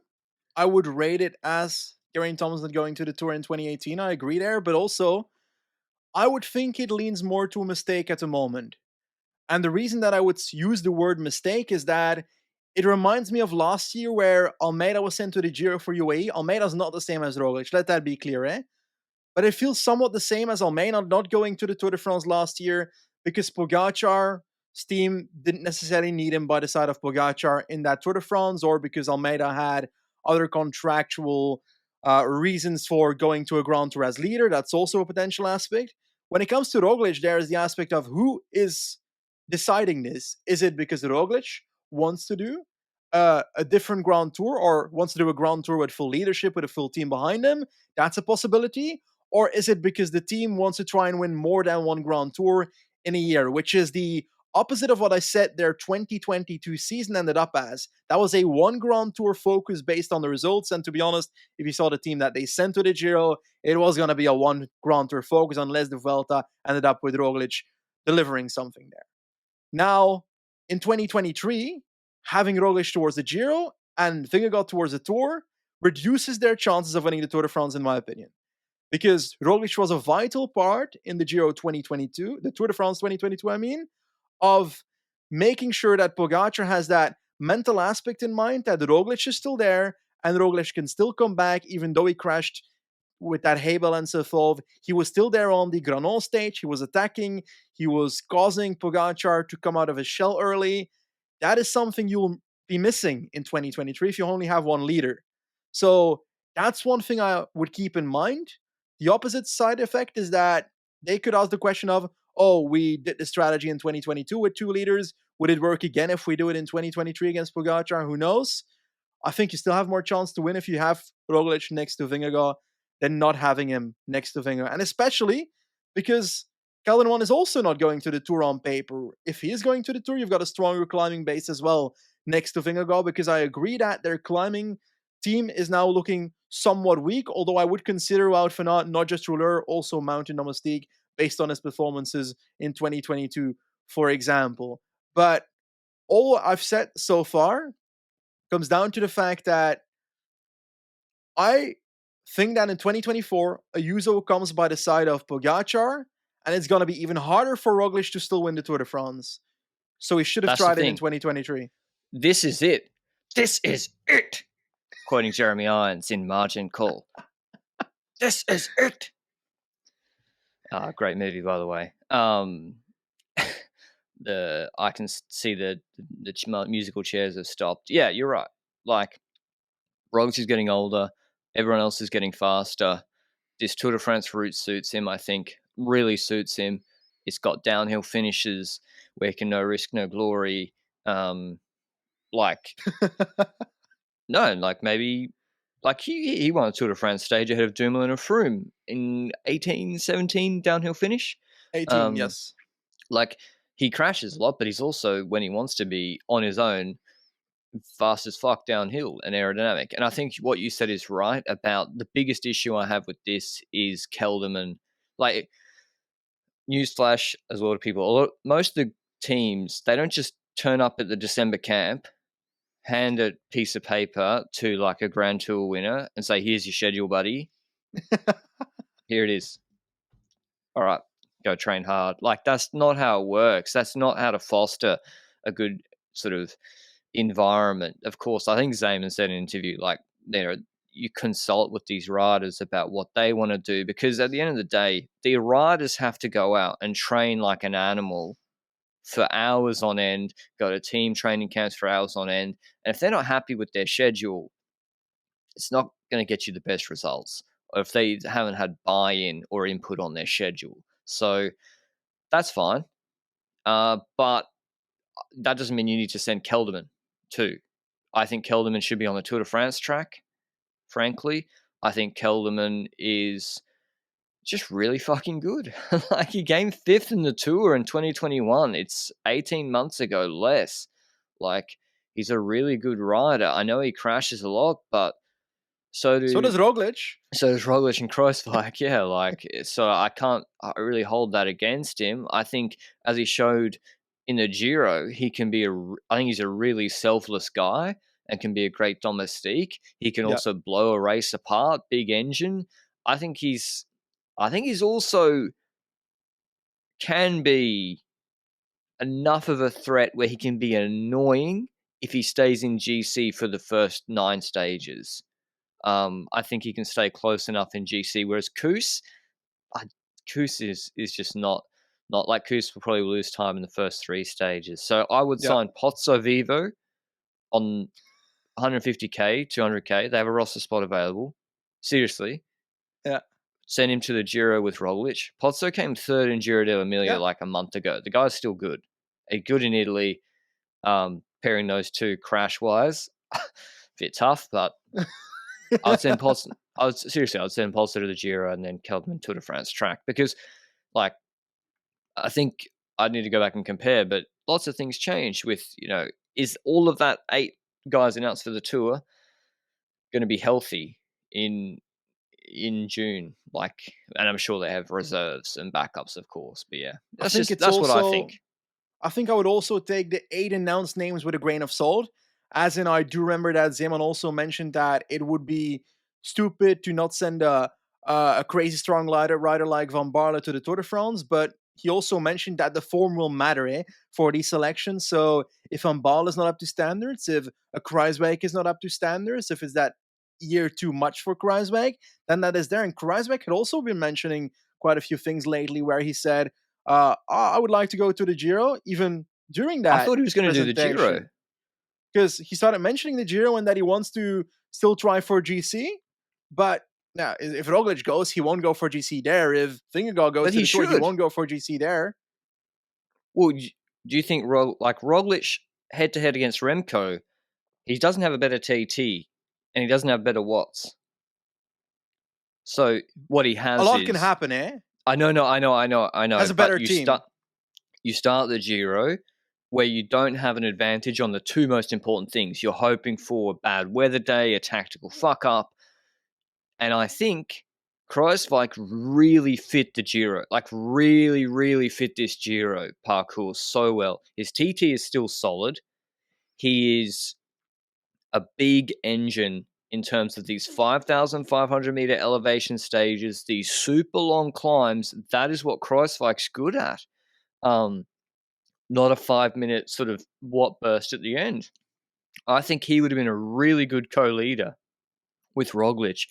I would rate it as Geraint Thomas going to the Tour in 2018. I agree there, but also I would think it leans more to a mistake at the moment. And the reason that I would use the word mistake is that it reminds me of last year where Almeida was sent to the Giro for UAE. Almeida's not the same as Roglic, let that be clear, eh? But it feels somewhat the same as Almeida not going to the Tour de France last year because Pogacar's team didn't necessarily need him by the side of Pogacar in that Tour de France, or because Almeida had other contractual reasons for going to a Grand Tour as leader. That's also a potential aspect. When it comes to Roglic, there is the aspect of who is deciding this. Is it because Roglic wants to do a different Grand Tour, or wants to do a Grand Tour with full leadership, with a full team behind him? That's a possibility. Or is it because the team wants to try and win more than one Grand Tour in a year, which is the opposite of what I said their 2022 season ended up as? That was a one Grand Tour focus based on the results. And to be honest, if you saw the team that they sent to the Giro, it was going to be a one Grand Tour focus unless the Vuelta ended up with Roglic delivering something there. Now, in 2023, having Roglic towards the Giro and Vingegaard towards the Tour reduces their chances of winning the Tour de France, in my opinion. Because Roglic was a vital part in the Giro 2022, the Tour de France 2022, of making sure that Pogacar has that mental aspect in mind, that Roglic is still there, and Roglic can still come back, even though he crashed with that hay balance evolve. He was still there on the Granon stage. He was attacking. He was causing Pogacar to come out of his shell early. That is something you'll be missing in 2023 if you only have one leader. So that's one thing I would keep in mind. The opposite side effect is that they could ask the question of, oh, we did the strategy in 2022 with two leaders. Would it work again if we do it in 2023 against Pogacar? Who knows? I think you still have more chance to win if you have Roglic next to Vingegaard than not having him next to Vingegaard. And especially because Calvin One is also not going to the Tour on paper. If he is going to the Tour, you've got a stronger climbing base as well next to Vingegaard, because I agree that their climbing team is now looking somewhat weak, although I would consider Wout van Aert, not just Rouleur, also Mountain Domestique, based on his performances in 2022, for example. But all I've said so far comes down to the fact that I think that in 2024, Ayuso comes by the side of Pogacar, and it's going to be even harder for Roglic to still win the Tour de France. So he should have That's the tried it in thing. 2023. This is it. This is it. Quoting Jeremy Irons in Margin Call. This is it. Great movie, by the way. I can see the musical chairs have stopped. Yeah, you're right. Like, Roglic is getting older. Everyone else is getting faster. This Tour de France route suits him, I think. Really suits him. It's got downhill finishes where he can no risk, no glory. Maybe he won a Tour de France stage ahead of Dumoulin and Froome in 18-17 downhill finish. 18, yes. Like, he crashes a lot, but he's also, when he wants to be on his own, fast as fuck downhill and aerodynamic. And I think what you said is right about the biggest issue I have with this is Kelderman. Like, newsflash as well to people. Most of the teams, they don't just turn up at the December camp, hand a piece of paper to like a Grand Tour winner and say, "Here's your schedule, buddy. Here it is. All right, go train hard." Like, that's not how it works. That's not how to foster a good sort of environment. Of course, I think Zeman said in an interview, like, you consult with these riders about what they want to do, because at the end of the day, the riders have to go out and train like an animal for hours on end, go to team training camps for hours on end. And if they're not happy with their schedule, it's not going to get you the best results, or if they haven't had buy-in or input on their schedule. So that's fine. But that doesn't mean you need to send Kelderman too. I think Kelderman should be on the Tour de France track, frankly. I think Kelderman is just really fucking good. Like, he came 5th in the Tour in 2021. It's 18 months ago less. Like, he's a really good rider. I know he crashes a lot, but so So do does Roglic. so does Roglic and Kreuzweig. Yeah, like, so I can't really hold that against him. I think, as he showed in the Giro, I think he's a really selfless guy and can be a great domestique. He can Yeah. also blow a race apart, big engine. I think he's also can be enough of a threat where he can be annoying if he stays in GC for the first 9 stages. I think he can stay close enough in GC, whereas Koos is just not like Koos will probably lose time in the first 3 stages. So I would Yeah. sign Pozzo Vivo on 150k, 200k. They have a roster spot available. Seriously, Yeah. send him to the Giro with Roglic. Pozzo came 3rd in Giro d'Emilia Yeah. like a month ago. The guy's still good. Good in Italy. Pairing those two crash-wise, bit tough, but I would send Pozzo. I'd send Pozzo to the Giro and then Kelderman Tour de France track, because, like, I think I need to go back and compare, but lots of things change with, is all of that 8 guys announced for the Tour going to be healthy in June? Like, and I'm sure they have reserves and backups, of course, but yeah, I think it's that's what I also think. I think I would also take the 8 announced names with a grain of salt. As in, I do remember that Zeman also mentioned that it would be stupid to not send a crazy strong rider like Van Barle to the Tour de France. But he also mentioned that the form will matter for these selections. So if Van Barle is not up to standards, if a Kruijswijk is not up to standards, if it's that year too much for Kruijswijk, then that is there. And Kruijswijk had also been mentioning quite a few things lately where he said, I would like to go to the Giro, even during I that thought he was going to do the Giro. presentation. Because he started mentioning the Giro and that he wants to still try for GC. But now, if Roglic goes, he won't go for GC there. If Vingegaard goes But to he the Tour, he should. won't go for GC there. Well, do you think Roglic head to head against Remco, he doesn't have a better TT and he doesn't have better watts. So what he has A lot is, can happen, eh? I know. Has a But better team. You start the Giro where you don't have an advantage on the 2 most important things. You're hoping for a bad weather day, a tactical fuck up, and I think Kruijswijk really fit the Giro, like really fit this Giro parcours so well. His TT is still solid. He is a big engine in terms of these 5,500 meter elevation stages, these super long climbs. That is what Kruijswijk's good at. Not a 5-minute sort of watt burst at the end. I think he would have been a really good co-leader with Roglic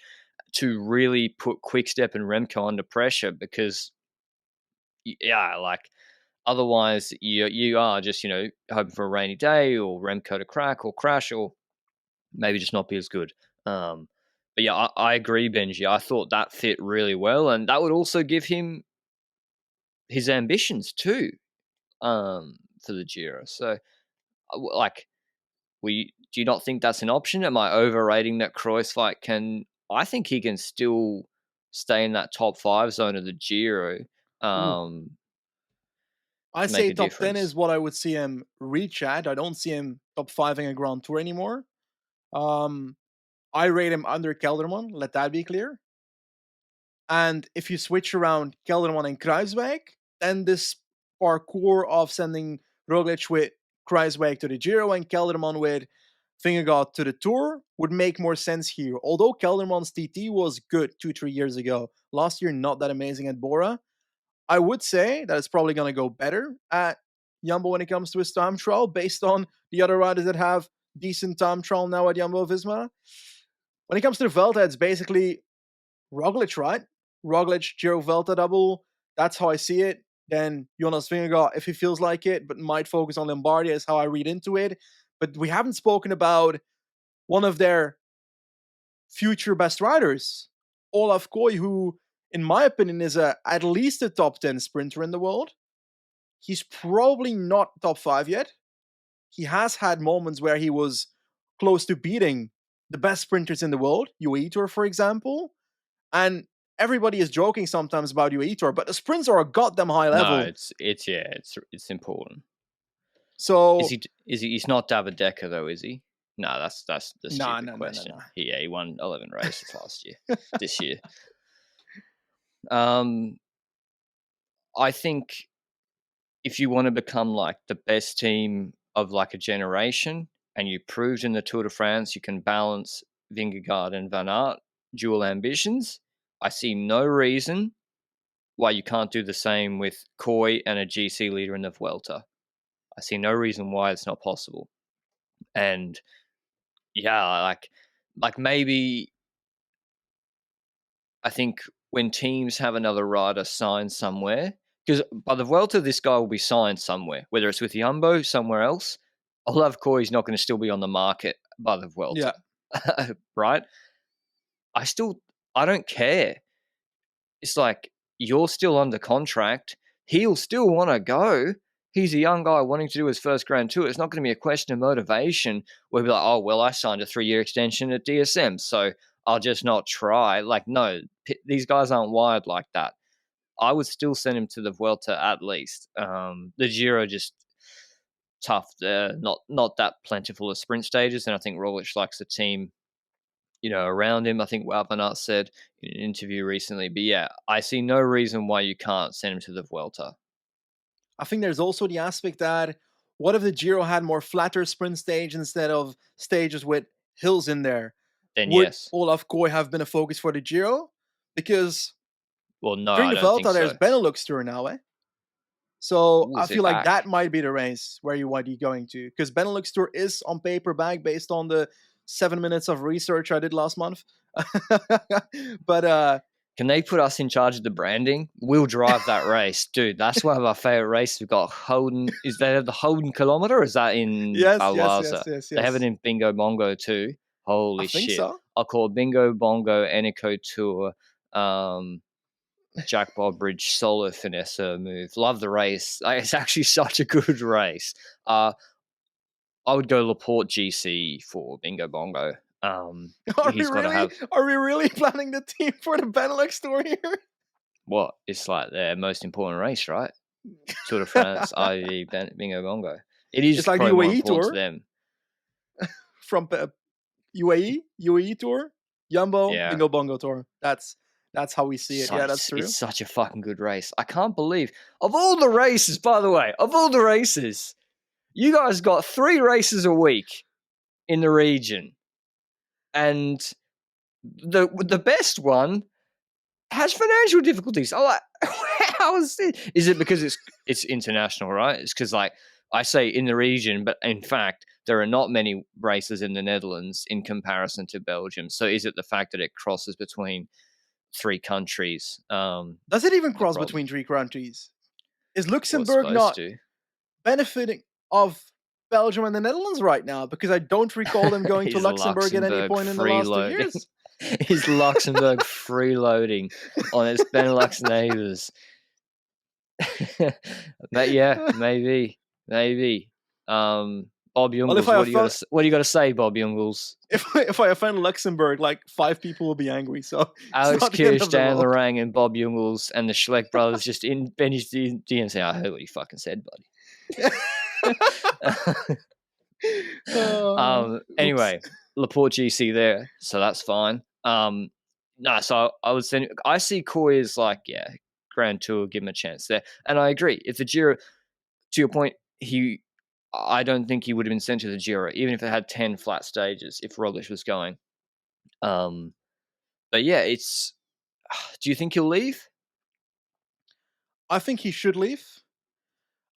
to really put Quickstep and Remco under pressure, because, yeah, like, otherwise you are just, hoping for a rainy day or Remco to crack or crash or maybe just not be as good. But yeah, I agree, Benji. I thought that fit really well, and that would also give him his ambitions too, for the Giro. So, like, do you not think that's an option? Am I overrating that Kruijswijk can? I think he can still stay in that top 5 zone of the Giro, Ooh. I to make say a top 10 is difference. what I would see him reach at. I don't see him top 5ing a Grand Tour anymore. I rate him under Kelderman, let that be clear. And if you switch around Kelderman and Kruijswijk, then this parkour of sending Roglic with Kruijswijk to the Giro and Kelderman with Vingegaard to the Tour would make more sense here. Although Kelderman's TT was good 2-3 years ago, last year not that amazing at Bora, I would say that it's probably going to go better at Jumbo when it comes to his time trial based on the other riders that have decent time trial now at Jumbo-Visma. When it comes to the Vuelta, it's basically Roglic, right? Roglic, Giro Vuelta double. That's how I see it. Then Jonas Vingegaard, if he feels like it, but might focus on Lombardia is how I read into it. But we haven't spoken about one of their future best riders, Olaf Koy, who, in my opinion, is at least a top 10 sprinter in the world. He's probably not top 5 yet. He has had moments where he was close to beating the best sprinters in the world, UAE Tour, for example. And everybody is joking sometimes about UAE Tour, but the sprints are a goddamn high level. No, it's important. So he's not David Decker though, is he? No, that's the stupid question. No. Yeah, he won 11 races last year. This year. I think if you want to become like the best team of like a generation, and you proved in the Tour de France you can balance Vingegaard and Van Aert dual ambitions, I see no reason why you can't do the same with Koy and a GC leader in the Vuelta. I see no reason why it's not possible. And yeah, like maybe I think when teams have another rider signed somewhere, because by the Vuelta, this guy will be signed somewhere, whether it's with Jumbo, somewhere else. Olav Koy is not going to still be on the market by the Vuelta, right? I don't care. It's like, you're still under contract. He'll still want to go. He's a young guy wanting to do his first Grand Tour. It's not going to be a question of motivation where we'll be like, oh, well, I signed a 3-year extension at DSM, so I'll just not try. Like, no, these guys aren't wired like that. I would still send him to the Vuelta at least. The Giro just tough. Not that plentiful of sprint stages, and I think Roglic likes the team, around him. I think Wout van Aert said in an interview recently. But yeah, I see no reason why you can't send him to the Vuelta. I think there's also the aspect that what if the Giro had more flatter sprint stage instead of stages with hills in there? Then would yes. Olaf Koy have been a focus for the Giro? Because no, during the Vuelta, there's so. Benelux Tour now, eh? So Ooh, I feel like that might be the race where you might be going to. Because Benelux Tour is on paper back based on the 7 minutes of research I did last month. But can they put us in charge of the branding? We'll drive that race. Dude, that's one of our favorite races. We've got Holden. Is that the Holden Kilometer or is that in yes. They have it in Bingo Bongo too. Holy shit. So. I'll call Bingo Bongo Eneco Tour Jack Bob Bridge solo finesser move. Love the race. It's actually such a good race. I would go Laporte GC for Bingo Bongo. Are we really planning the team for the Benelux Tour here? What? It's like their most important race, right? Tour de France, i.e. Bingo Bongo. It is it's like the UAE Tour to them. From UAE Tour, Jumbo, Bingo Bongo Tour. That's how we see it. Yeah, that's true. It's such a fucking good race. I can't believe, of all the races, by the way, you guys got 3 races a week in the region. And the best one has financial difficulties. I'm like, how is it? Is it because it's international, right? It's because, like, I say in the region, but in fact, there are not many races in the Netherlands in comparison to Belgium. So is it the fact that it crosses between 3 countries? Does it even cross between 3 countries? Is Luxembourg not benefiting of Belgium and the Netherlands right now? Because I don't recall them going to Luxembourg at any point in the last 2 years. Is Luxembourg freeloading on its Benelux neighbours? But yeah, maybe. Bob Jungels, what do you got to say, Bob Jungels? If I offend Luxembourg, like 5 people will be angry. So Alex Kirsch, Dan Lorang, and Bob Jungels and the Schleck brothers just in Benji's DM saying, I heard what you fucking said, buddy. Anyway, Laporte GC there, so that's fine. So I would send. I see Koy as like, Grand Tour, give him a chance there. And I agree. If the Giro, to your point, I don't think he would have been sent to the Giro, even if it had 10 flat stages, if Roglic was going. But yeah, it's. Do you think he'll leave? I think he should leave.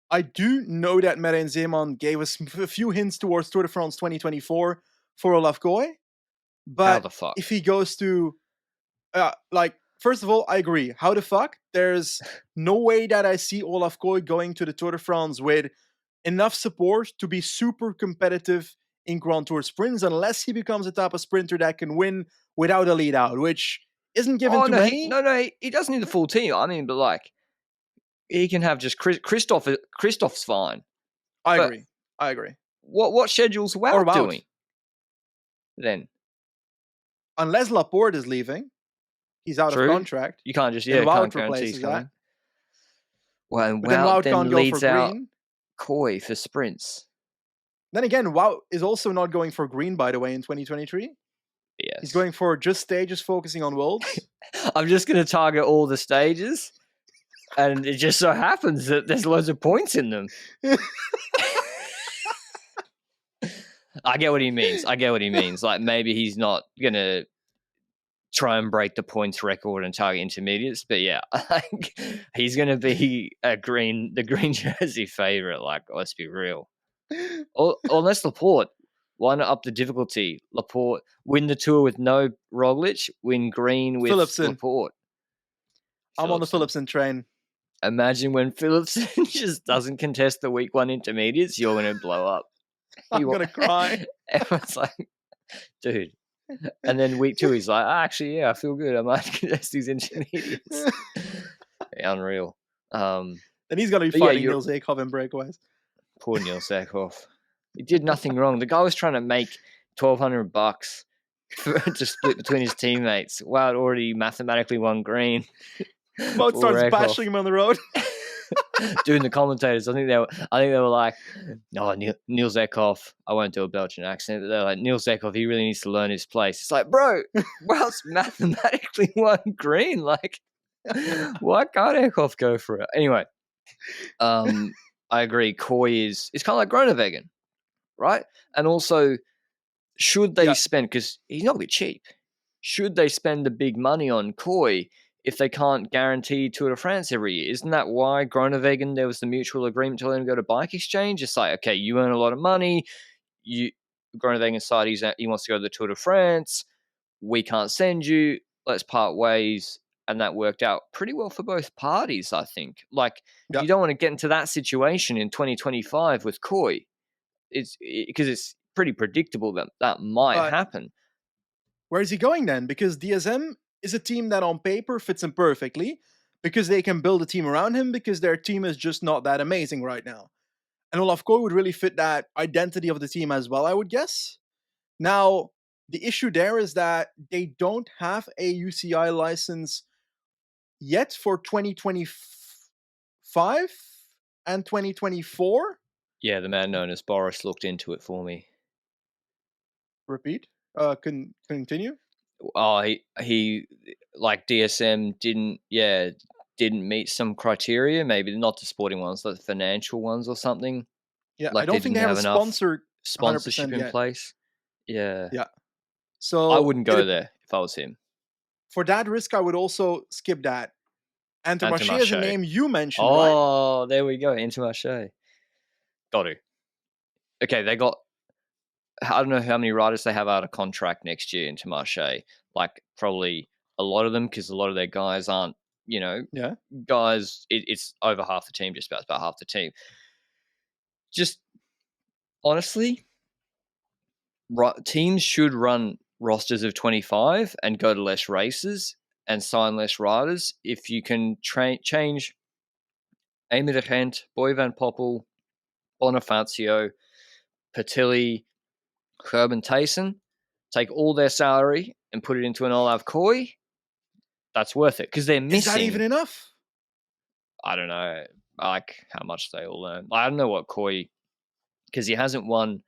I do know that Meren Zeeman gave us a few hints towards Tour de France 2024 for Olaf Koy. But How the fuck? if he goes to, first of all, I agree. How the fuck? There's no way that I see Olaf Koy going to the Tour de France with enough support to be super competitive in Grand Tour sprints, unless he becomes a type of sprinter that can win without a lead out, which isn't given to many. He doesn't need the full team. I mean, but like, he can have just Christoph. Christoph's fine. I agree. What schedule's Wout doing? Then, unless Laporte is leaving, he's out of contract. You can't just Wout replaces that. Well, and but then Wout can't leads go for out green. Koy for sprints. Then again, Wout is also not going for green, by the way, in 2023. Yes. He's going for just stages, focusing on worlds. I'm just going to target all the stages, and it just so happens that there's loads of points in them. I get what he means. Like, maybe he's not going to try and break the points record and target intermediates, but yeah, he's going to be the green jersey favorite. Like, let's be real. Or unless Laporte, why not up the difficulty? Laporte win the Tour with no Roglic, win green with Laporte. I'm on the Philipsen train. Imagine when Philipsen just doesn't contest the week 1 intermediates, you're going to blow up. I'm going to cry. Everyone's like, dude. And then week 2, he's like, actually, yeah, I feel good. I might contest these intermediates. Unreal. Then he's going to be fighting Nils Eekhoff in breakaways. Poor Nils Eekhoff. He did nothing wrong. The guy was trying to make $1,200 to split between his teammates. Wow, it already mathematically won green. Both starts bashing him on the road. Doing the commentators, I think they were like, "No, Nils Eekhoff." I won't do a Belgian accent, but they're like, "Nils Eekhoff, he really needs to learn his place." It's like, bro, Welsh mathematically won green. Like, why can't Eekhoff go for it? Anyway, I agree. Koy is kind of like Groenewegen, right? And also, should they spend, because he's not going to be cheap, should they spend the big money on Koy if they can't guarantee Tour de France every year? Isn't that why Groenewegen, there was the mutual agreement to let him go to Bike Exchange? It's like, okay, you earn a lot of money. Groenewegen's side, he wants to go to the Tour de France. We can't send you. Let's part ways. And that worked out pretty well for both parties, I think. Like, you don't want to get into that situation in 2025 with Koy. Because it's pretty predictable that might happen. Where is he going then? Because DSM is a team that on paper fits him perfectly, because they can build a team around him, because their team is just not that amazing right now. And Olaf Koy would really fit that identity of the team as well, I would guess. Now, the issue there is that they don't have a UCI license yet for 2025 and 2024. Yeah, the man known as Boris looked into it for me. Repeat? Continue? Oh, he like DSM didn't meet some criteria, maybe not the sporting ones, the financial ones or something. Yeah, like I don't think they have a sponsorship in place. Yeah. So I wouldn't go there if I was him. For that risk, I would also skip that. Intermarché is a name you mentioned, right? Oh, there we go. Intermarché. Got to. Okay, they got, I don't know how many riders they have out of contract next year into Marche. Like, probably a lot of them, because a lot of their guys aren't, guys, it's over half the team, just about half the team. Just, honestly, teams should run rosters of 25 and go to less races and sign less riders. If you can change Amy de Gent, Boy van Poppel, Bonifacio, Patilli, Gerben Thijssen, take all their salary and put it into an Olaf Koy, that's worth it, because they're missing. Is that even enough? I don't know, like how much they all earn. I don't know what Koy, because he hasn't won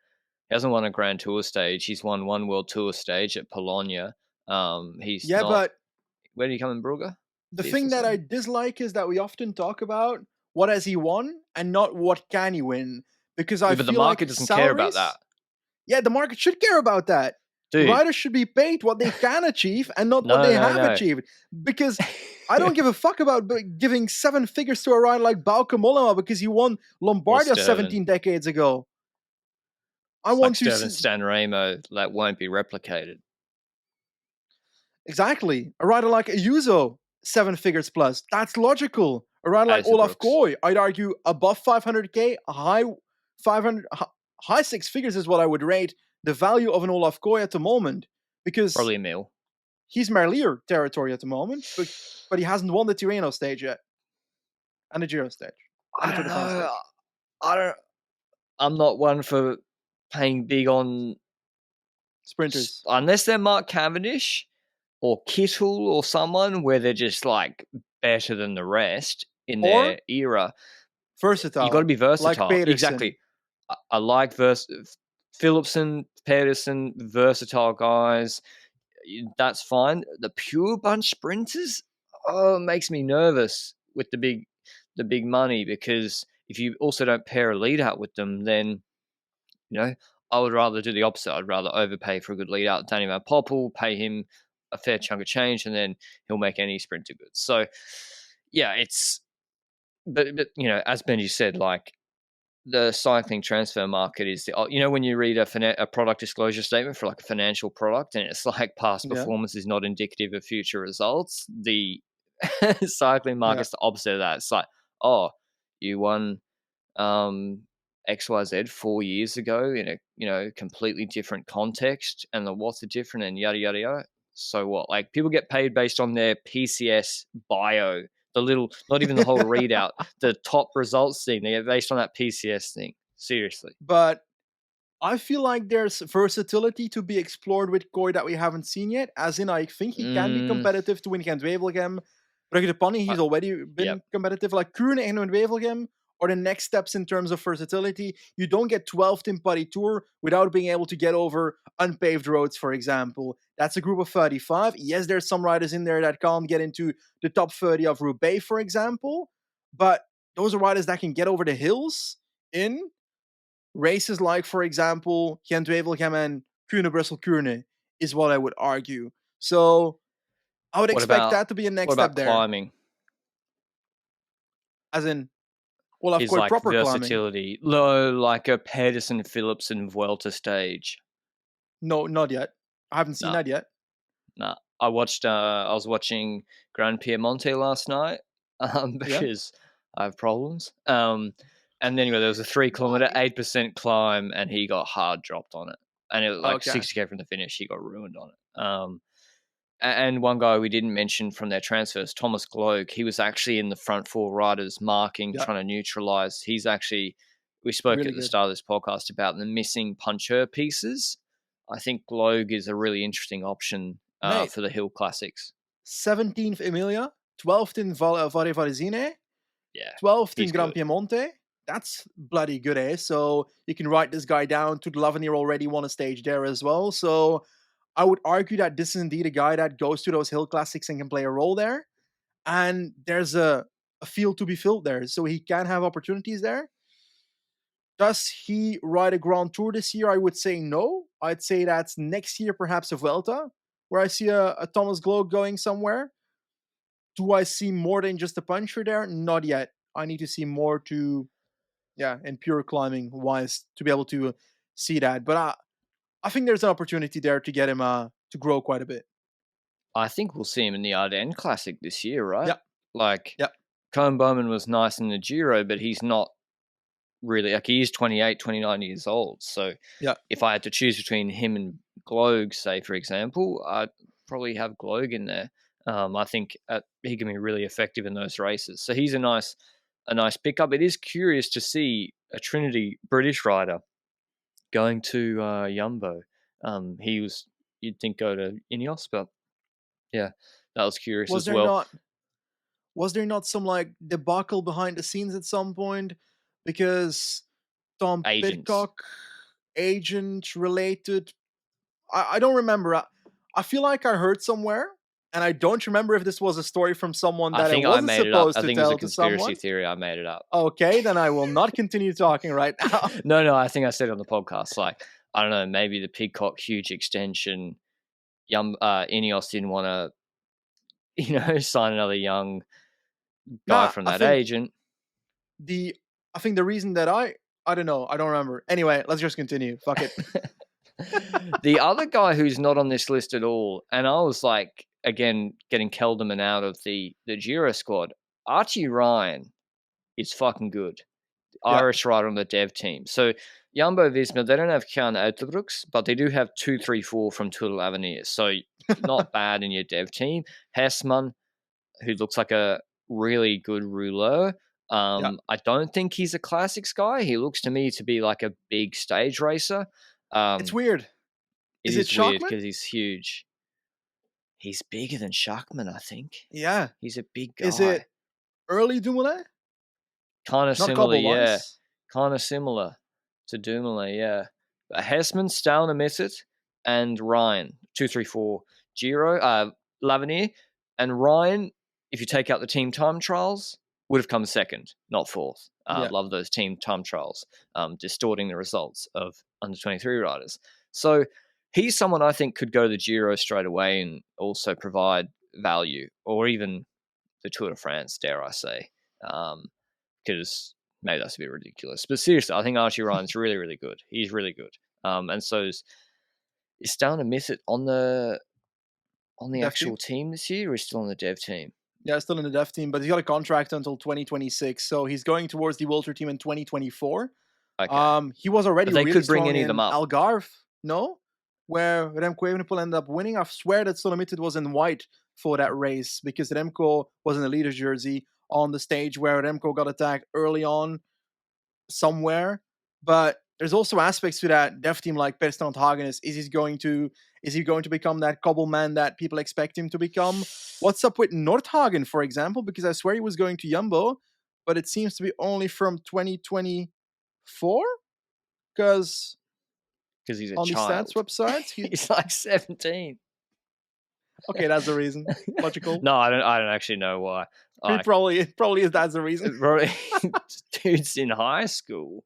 a Grand Tour stage. He's won one World Tour stage at Polonia. But where did he come in, Brugge? The this or thing that I something. dislike is that we often talk about what has he won and not what can he win. Because I Yeah, but the feel like market doesn't care about salaries, that, yeah, the market should care about that. dude. Riders should be paid what they can achieve and not what No, they no, have no. achieved. Because I don't give a fuck about giving 7 figures to a rider like Bauke Mollema because he won Or Lombardia Sturden, 17 decades ago. I like want to Sturden, see Stan Ramo, that won't be replicated. exactly a rider like Ayuso, 7 figures plus. That's logical. A rider like Azer Olaf Brooks, Koy, I'd argue above 500k, a high 500, high 6 figures is what I would rate the value of an Olaf Koy at the moment because probably a mil. he's Merlier territory at the moment, but he hasn't won the Tirreno stage yet and the Giro stage and I the Tour don't de France know. stage. I don't. I'm not one for paying big on Sprinters unless they're Mark Cavendish or Kittle or someone where they're just like better than the rest in or their era. You got to versatile be like versatile. Pedersen Exactly. I like Phillipson, Pedersen, versatile guys. That's fine. The pure bunch sprinters, oh, it makes me nervous with the big money because if you also don't pair a lead out with them, then I would rather do the opposite. I'd rather overpay for a good lead out. Danny Van Poppel, pay him a fair chunk of change, and then he'll make any sprinter good. So, yeah, it's but as Benji said, like the cycling transfer market is when you read a product disclosure statement for like a financial product, and it's like past yeah performance is not indicative of future results. The cycling yeah market's the opposite of that. It's like, oh, you won um, XYZ 4 years ago in a completely different context, and the what's the different and yada yada yada. So what? Like people get paid based on their PCS bio, the little, not even the whole readout, the top results thing. They get based on that PCS thing. Seriously. but I feel like there's versatility to be explored with Koi that we haven't seen yet. As in, I think he can be Mm, competitive to win against Wevelgem. Brugge de Panny, uh, he's already yep. been competitive. Like Kuurne and Wevelgem are the next steps in terms of versatility. You don't get 12th in Paris Tour without being able to get over unpaved roads, for example. That's a group of 35. Yes, there's some riders in there that can't get into the top 30 of Roubaix, for example. But those are riders that can get over the hills in races like, for example, Gent-Wevelgem and Kuurne-Brussel-Kuurne is what I would argue. So I would What expect about that to be a what next about step there, climbing? as in Olaf Is Koy like proper climbing. versatility low, like a Pedersen, Phillips, and Vuelta stage. No, not yet. I haven't seen No, that yet. no. I was watching Gran Piemonte last night Yeah. because I have problems. And anyway, there was a 3 kilometer, Why? 8% climb, and he got hard dropped on it. And it was like Okay. 60k from the finish. He got ruined on it. And one guy we didn't mention from their transfers, Thomas Gloag, he was actually in the front four riders marking, Yeah. trying to neutralize. He's actually, we spoke Really at the good. start of this podcast about the missing puncher pieces. I think Gloag is a really interesting option Mate, for the Hill Classics. 17th Emilia, 12th in Valle Varesine, Yeah, 12th in he's Gran good. Piemonte. That's bloody good, eh? So you can write this guy down. To Lavenir already won a stage there as well. So I would argue that this is indeed a guy that goes to those hill classics and can play a role there. And there's a field to be filled there. So he can have opportunities there. Does he ride a Grand Tour this year? I would say no. I'd say that's next year, perhaps a Vuelta, where I see a Thomas Glow going somewhere. Do I see more than just a puncher there? Not yet. I need to see more to, yeah, in pure climbing wise to be able to see that. But I think there's an opportunity there to get him to grow quite a bit. I think we'll see him in the Ardennes Classic this year, right? Yep. Like, Yep. Cohen Bowman was nice in the Giro, but he's not really, like, he is 28, 29 years old. So Yep. if I had to choose between him and Gloag, say, for example, I'd probably have Gloag in there. I think he can be really effective in those races. So he's a nice pickup. It is curious to see a Trinity British rider going to Jumbo. He was, you'd think, go to Ineos, but yeah, that was curious Was as there well. not was there not some like debacle behind the scenes at some point because Tom Agents. Pitcock agent related? I don't remember. I feel like I heard somewhere And I don't remember if this was a story from someone I that I think I wasn't made it up. supposed I to think it was a tell to conspiracy someone. theory. I made it up. Okay, then I will not continue talking right now. No, I think I said it on the podcast. Like, I don't know, maybe the Pidcock huge extension. Ineos didn't want to, sign another young guy Nah, from I that think agent. the I think the reason that I don't know, I don't remember. Anyway, let's just continue. Fuck it. The other guy who's not on this list at all, and I was like, again, getting Kelderman out of the Giro squad, Archie Ryan is fucking good. Yeah. Irish rider on the dev team. So Jumbo-Visma, they don't have Kjan Uiterbrooks, but they do have 2, 3, 4 from Tour de l'Avenir. So not bad in your dev team. Hessman, who looks like a really good rouleur. Yeah. I don't think he's a classics guy. He looks to me to be like a big stage racer. It's It weird. Is it is weird Shockman? because he's huge. He's bigger than Schachman, I think. Yeah. He's a big Is guy. it early Dumoulin? Kind of Not similar, couple yeah. wise. Kind of similar to Dumoulin, yeah. Hessman, Stown, Misset, and Ryan, 2, 3, 4. Giro, Lavinier, and Ryan, if you take out the team time trials, would have come second, not fourth. Yeah. Love those team time trials, distorting the results of under 23 riders. So he's someone I think could go to the Giro straight away and also provide value, or even the Tour de France, dare I say. Because maybe that's a bit ridiculous. But seriously, I think Archie Ryan's really, really good. He's really good. And so is Stown to miss it on the Dev actual team? team this year, or is still on the dev team? Yeah, still in the dev team, but he's got a contract until 2026, so he's going towards the Walter team in 2024. Okay. He was already But they really could bring strong any of them in up. Algarve, no? Where Remco Evenepoel ended up winning. I swear that Solomid was in white for that race because Remco was in a leader's jersey on the stage where Remco got attacked early on somewhere. But there's also aspects to that dev team like Per Strandhagen is he going to become that cobble man that people expect him to become? What's up with Nordhagen, for example? Because I swear he was going to Jumbo, but it seems to be only from 2024. Because He's a on the stats child. websites, He's like 17. okay, that's the reason. Logical. No, I don't actually know why. He probably is that's the reason. Dude's in high school.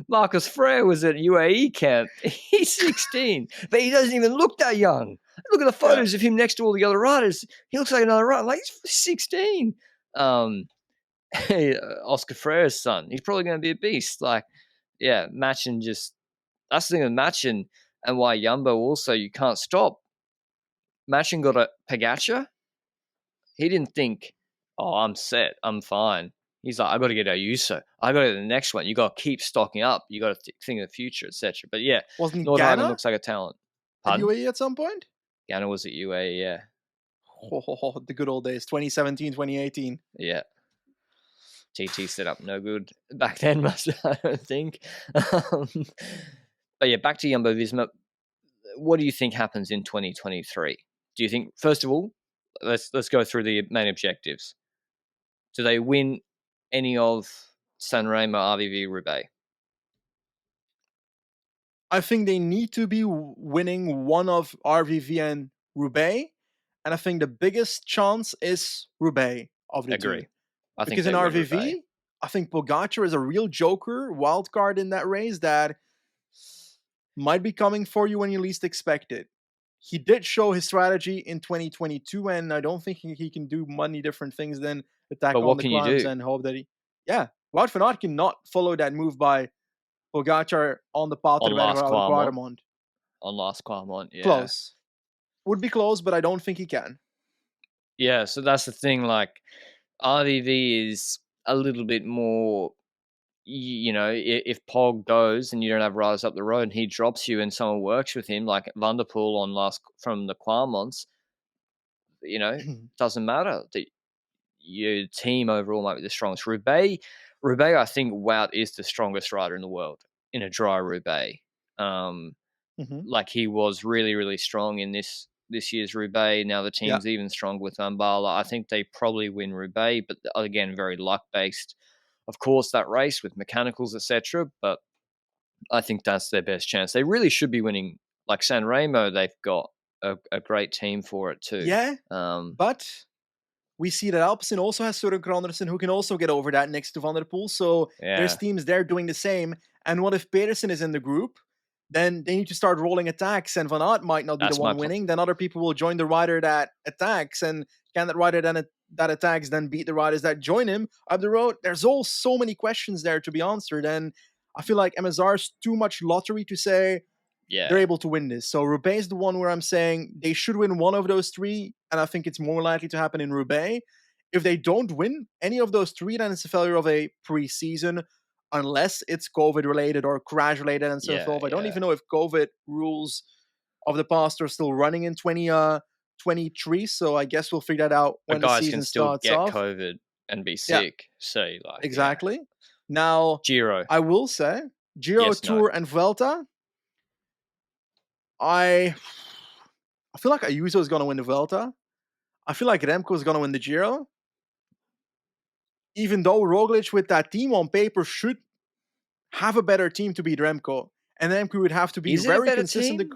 Marcus Frere was at UAE camp. He's 16, but he doesn't even look that young. Look at the photos of him next to all the other riders. He looks like another rider. Like he's 16. Oscar Frere's son. He's probably going to be a beast. Like, yeah, Machen just that's the thing with Machen and why Jumbo also you can't stop. Machen got a Pogacar. He didn't think, oh, I'm set, I'm fine. He's like, I got to get Ayuso. I got to get the next one. You got to keep stocking up. You got to think of the future, etc. But yeah, Wasn't Nordhagen Ghana looks like a talent. at Pardon? UAE at some point? Ghana was at UAE, yeah. The good old days, 2017, 2018. Yeah. TT set up no good back then, I don't think. But yeah, back to Jumbo-Visma. What do you think happens in 2023? Do you think, first of all, let's go through the main objectives. Do they win any of Sanremo, RVV, Roubaix? I think they need to be winning one of RVV and Roubaix, and I think the biggest chance is Roubaix of the Agree. two. I think Because in they win RVV, Roubaix. I think Pogacar is a real joker, wild card in that race that might be coming for you when you least expect it. He did show his strategy in 2022, and I don't think he can do many different things than attack But on what the can you climbs do? and hope that yeah, Wout van Aert cannot follow that move by Pogacar on the path to On the last Quarmont? Guardamont. On last Quarmont, yeah. Close. Would be close, but I don't think he can. Yeah, so that's the thing. Like, RVV is a little bit more, if Pog goes and you don't have riders up the road and he drops you and someone works with him, like Vanderpool from the Quarmonts, doesn't matter. Your team overall might be the strongest. Roubaix, I think Wout is the strongest rider in the world in a dry Roubaix. Like he was really, really strong in this year's Roubaix. Now the team's even stronger with Umbala. I think they probably win Roubaix, but again, very luck based. Of course, that race with mechanicals, etc. But I think that's their best chance. They really should be winning. Like Sanremo, they've got a great team for it too. Yeah, Um, but we see that Alpecin also has Søren Andersen who can also get over that next to Van der Poel. So there's yeah, teams there doing the same. And what if Pedersen is in the group? Then they need to start rolling attacks, and Van Aert might not be the that's my one winning. Then other people will join the rider that attacks, and can that rider that attacks then beat the riders that join him up the road? There's all so many questions there to be answered, and I feel like MSR is too much lottery to say they're yeah, able to win this. So Roubaix is the one where I'm saying they should win one of those three, and I think it's more likely to happen in Roubaix. If they don't win any of those three, then it's a failure of a preseason, unless it's COVID related or crash related and so yeah, forth. I don't yeah. even know if COVID rules of the past are still running in 2023. So I guess we'll figure that out But when the guys can season still starts get off. COVID and be Yeah, sick. So like, yeah, exactly. Now, Giro, I will say Giro, yes, no. Tour, and Vuelta. I I feel like Ayuso is going to win the Vuelta. I feel like Remco is going to win the Giro. Even though Roglic with that team on paper should have a better team to beat Remco. And Remco would have to be Is it a very better consistent team?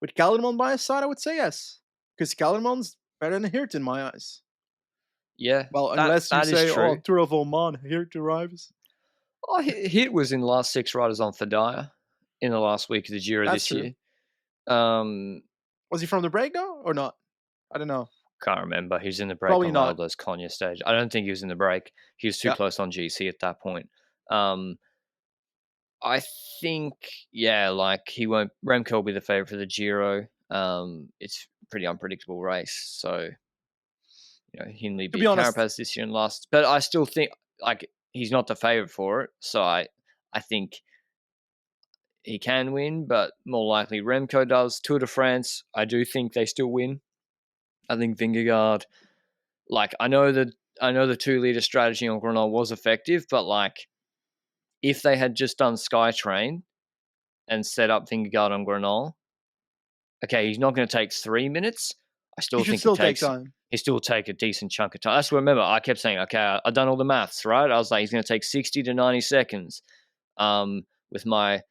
with Kelderman by his side, I would say yes. Because Kelderman's better than Hirt in my eyes. Yeah, Well, that unless you that is say, oh, true. Tour of Oman, Hirt arrives. Oh, Hit was in the last 6 riders on Fedaya in the last week of the Giro That's this true. year. Um, Was he from the break though, or not? I don't know. can't remember. He was in the break Probably on not. Lauda's Konya stage. I don't think he was in the break. He was too Yeah. close on GC at that point. I think, yeah, like Remco will be the favorite for the Giro. It's a pretty unpredictable race. So, Hindley To be beat honest, Carapaz this year and last. But I still think, like, he's not the favorite for it. So I think he can win, but more likely Remco does. Tour de France, I do think they still win. I think Vingegaard, like, I know the 2 liter strategy on Grenoble was effective, but like, if they had just done Skytrain and set up Vingegaard on Grenoble, okay, he's not going to take 3 minutes. I he still should think he still take takes. time. He still take a decent chunk of time. That's what I remember. I kept saying, okay, I've done all the maths, right? I was like, he's going to take 60 to 90 seconds. With my,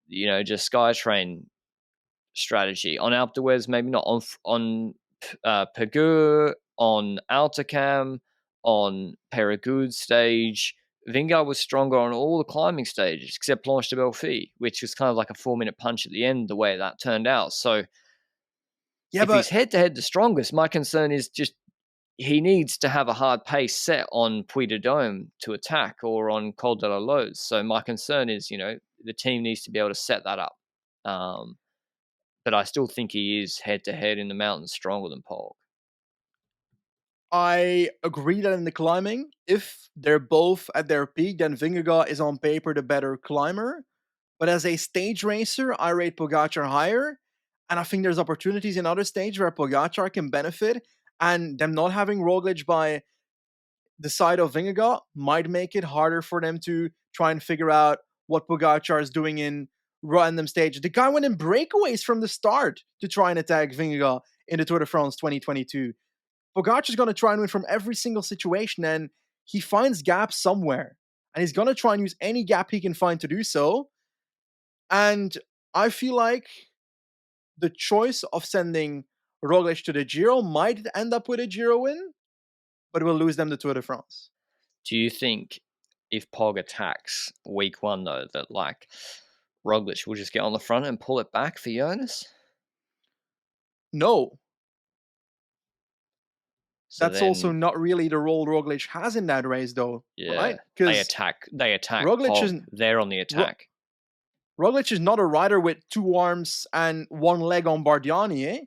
just Skytrain strategy on Alpe d'Huez, maybe not on Pegu, on Altacam, on Périgord stage. Vingard was stronger on all the climbing stages except Planche de Belfi, which was kind of like a 4-minute punch at the end, the way that turned out. So Yeah, if he's but head to head the strongest, my concern is just he needs to have a hard pace set on Puy de Dôme to attack or on Col de la Loze. So my concern is, the team needs to be able to set that up. But I still think he is head to head in the mountains stronger than Polk. I agree that in the climbing, if they're both at their peak, then Vingegaard is on paper the better climber. But as a stage racer, I rate Pogacar higher. And I think there's opportunities in other stages where Pogacar can benefit. And them not having Roglic by the side of Vingegaard might make it harder for them to try and figure out what Pogacar is doing in random stages. The guy went in breakaways from the start to try and attack Vingegaard in the Tour de France 2022. Pogacar is going to try and win from every single situation, and he finds gaps somewhere. And he's going to try and use any gap he can find to do so. And I feel like the choice of sending Roglic to the Giro might end up with a Giro win, but will lose them the Tour de France. Do you think if Pog attacks week 1, though, that like Roglic will just get on the front and pull it back for Jonas? No. So That's also then, not really the role Roglic has in that race, though, yeah, right? they Because attack Roglic Pog. is They're on the attack. Roglic is not a rider with 2 arms and 1 leg on Bardiani, eh?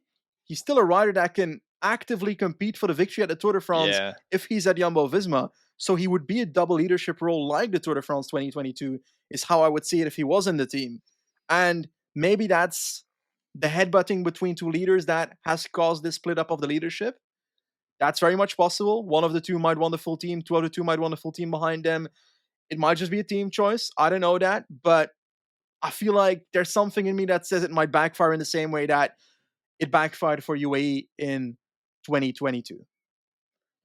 He's still a rider that can actively compete for the victory at the Tour de France Yeah. if he's at Jumbo-Visma. So he would be a double leadership role like the Tour de France 2022 is how I would see it if he was in the team. And maybe that's the headbutting between 2 leaders that has caused this split up of the leadership. That's very much possible. One of the 2 might want the full team, 2 of the 2 might want the full team behind them. It might just be a team choice. I don't know that, but I feel like there's something in me that says it might backfire in the same way that it backfired for UAE in 2022.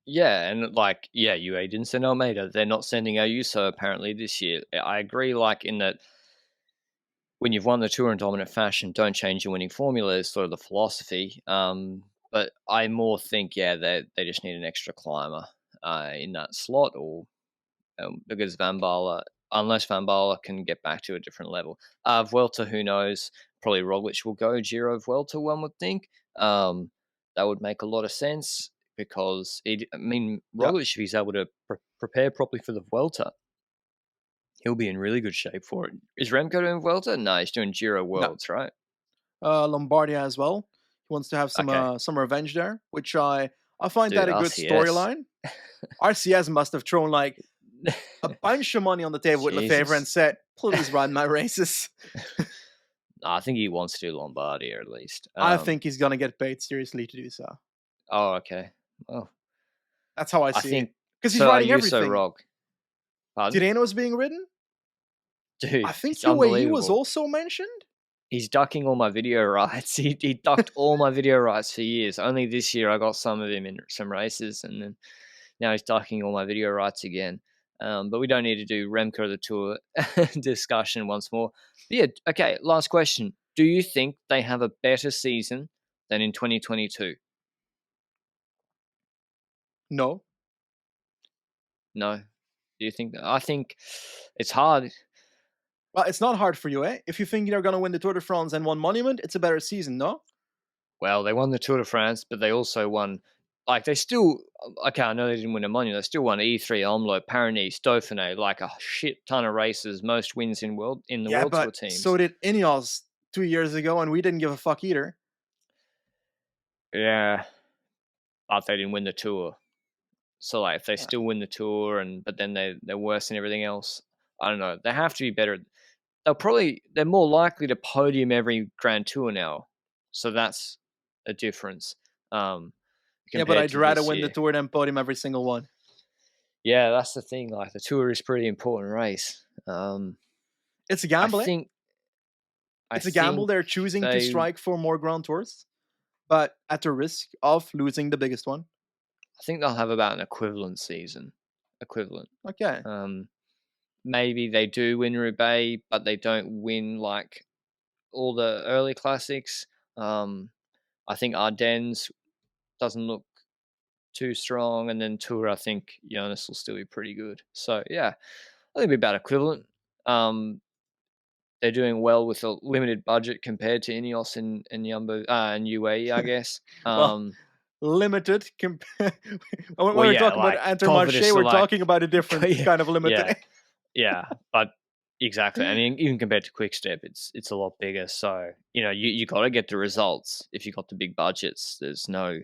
Yeah, and like, UAE didn't send Almeida. They're not sending Ayuso apparently this year. I agree, like, in that when you've won the Tour in dominant fashion, don't change your winning formula is sort of the philosophy. But I more think, yeah, they just need an extra climber in that slot, or because unless Van Baarle can get back to a different level. Vuelta, who knows? Probably Roglic will go Giro Vuelta, one would think. That would make a lot of sense because, Yeah. Roglic, if he's able to prepare properly for the Vuelta, he'll be in really good shape for it. Is Remco doing Vuelta? No, he's doing Giro No. Worlds, right? Lombardia as well. He wants to have Okay. some revenge there, which I find Dude, that a good RCS. storyline. RCS must have thrown like a bunch of money on the table with Lefebvre and Jesus. said, "Please run my races." I think he wants to do Lombardia at least. I think he's gonna get paid seriously to do so. Oh, okay. Well, That's how I I see it. think Because he's so. Are riding you so everything. wrong? Pardon? Tirreno's being ridden. I Dude, think it's UAE was unbelievable. also mentioned. He's ducking all my video rights. He ducked all my video rights for years. Only this year I got some of him in some races, and then now he's ducking all my video rights again. But we don't need to do Remco the Tour discussion once more. But yeah, okay, last question. Do you think they have a better season than in 2022? No. No. Do you think that? I think it's hard. Well, it's not hard for you, eh? If you think they're gonna win the Tour de France and one monument, it's a better season, no? Well, they won the Tour de France, but they also won. Like they still, okay, I know they didn't win a monument. They still won E3, Omloop, Paris, Dauphiné, like a shit ton of races, most wins in the Yeah, World Tour but so teams. did Ineos 2 years ago, and we didn't give a fuck either. Yeah, but they didn't win the Tour. So like, if they Yeah. still win the Tour, but then they're worse than everything else, I don't know. They have to be better. They're more likely to podium every Grand Tour now, so that's a difference Yeah, but compared I'd to rather this win the year. Tour than podium every single one. Yeah, that's the thing. Like the Tour is a pretty important race. It's a I gamble, eh? think I It's a gamble. think They're choosing to they strike for more Grand Tours, but at the risk of losing the biggest one. I think they'll have about an equivalent season. Equivalent. Okay. Um, Maybe they do win Roubaix, but they don't win like all the early classics. I think Ardennes doesn't look too strong, and then Tour, I think Jonas will still be pretty good. So yeah, I think it'll be about equivalent. They're doing well with a limited budget compared to Ineos and Jumbo and UAE, I guess. Well, limited. When Well, we're yeah, talking about like Intermarché, confidence to we're like, talking about a different yeah, kind of limited. yeah, yeah, but exactly, and even compared to Quick Step, it's a lot bigger. So you got to get the results. If you got the big budgets, there's no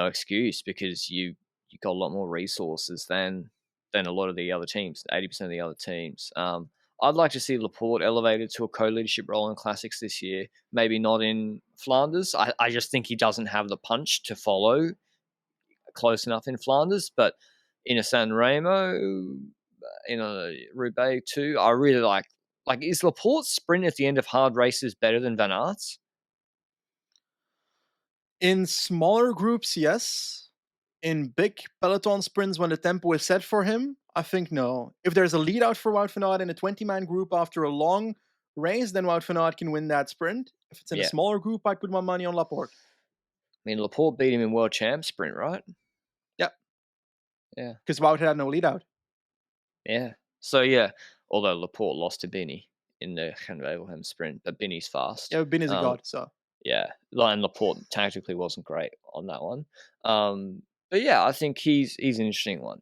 excuse because you got a lot more resources than a lot of the other teams, 80% of the other teams. I'd like to see Laporte elevated to a co-leadership role in classics this year. Maybe not in Flanders. I just think he doesn't have the punch to follow close enough in Flanders, but in a San Remo, in a Roubaix too, I really like. Like, is Laporte's sprint at the end of hard races better than Van Aert's? In smaller groups, yes. In big peloton sprints, when the tempo is set for him, I think no. If there's a lead out for Wout van Aert in a 20-man group after a long race, then Wout van Aert can win that sprint. If it's in a Yeah. smaller group, I'd put my money on Laporte. I mean, Laporte beat him in World Champ sprint, right? Yeah. Yeah. Because Wout had no lead out. Yeah. So, yeah, although Laporte lost to Binny in the Gent-Wevelgem sprint, but Binny's fast. Yeah, Bin is a god, so. Yeah. And Laporte tactically wasn't great on that one. But yeah, I think he's an interesting one.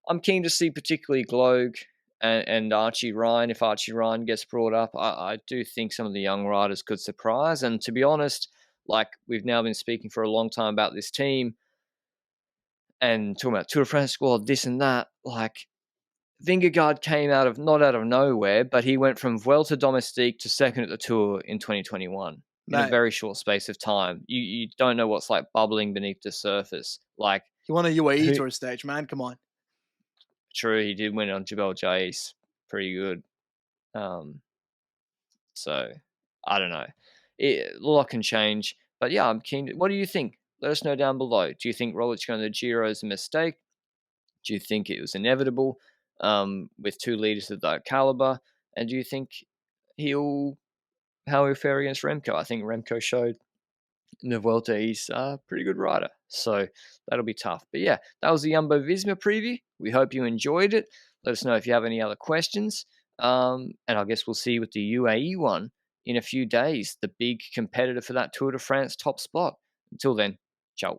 I'm keen to see particularly Gloag and Archie Ryan. If Archie Ryan gets brought up, I do think some of the young riders could surprise. And to be honest, like we've now been speaking for a long time about this team and talking about Tour de France squad, this and that. Like Vingegaard came not out of nowhere, but he went from Vuelta Domestique to second at the Tour in 2021 in a Mate, very short space of time. You don't know what's like bubbling beneath the surface. Like, he won a UAE who, Tour stage, man. Come on. true, he did win on Jebel Jais, pretty good. So I don't know. A lot can change, but yeah, I'm keen. What do you think? Let us know down below. Do you think Roglic going to the Giro is a mistake? Do you think it was inevitable with two leaders of that caliber? And do you think how he'll fare against Remco. I think Remco showed in the Vuelta he's a pretty good rider, so that'll be tough. But yeah, that was the Jumbo-Visma preview. We hope you enjoyed it. Let us know if you have any other questions. And I guess we'll see you with the UAE one in a few days, the big competitor for that Tour de France top spot. Until then, ciao.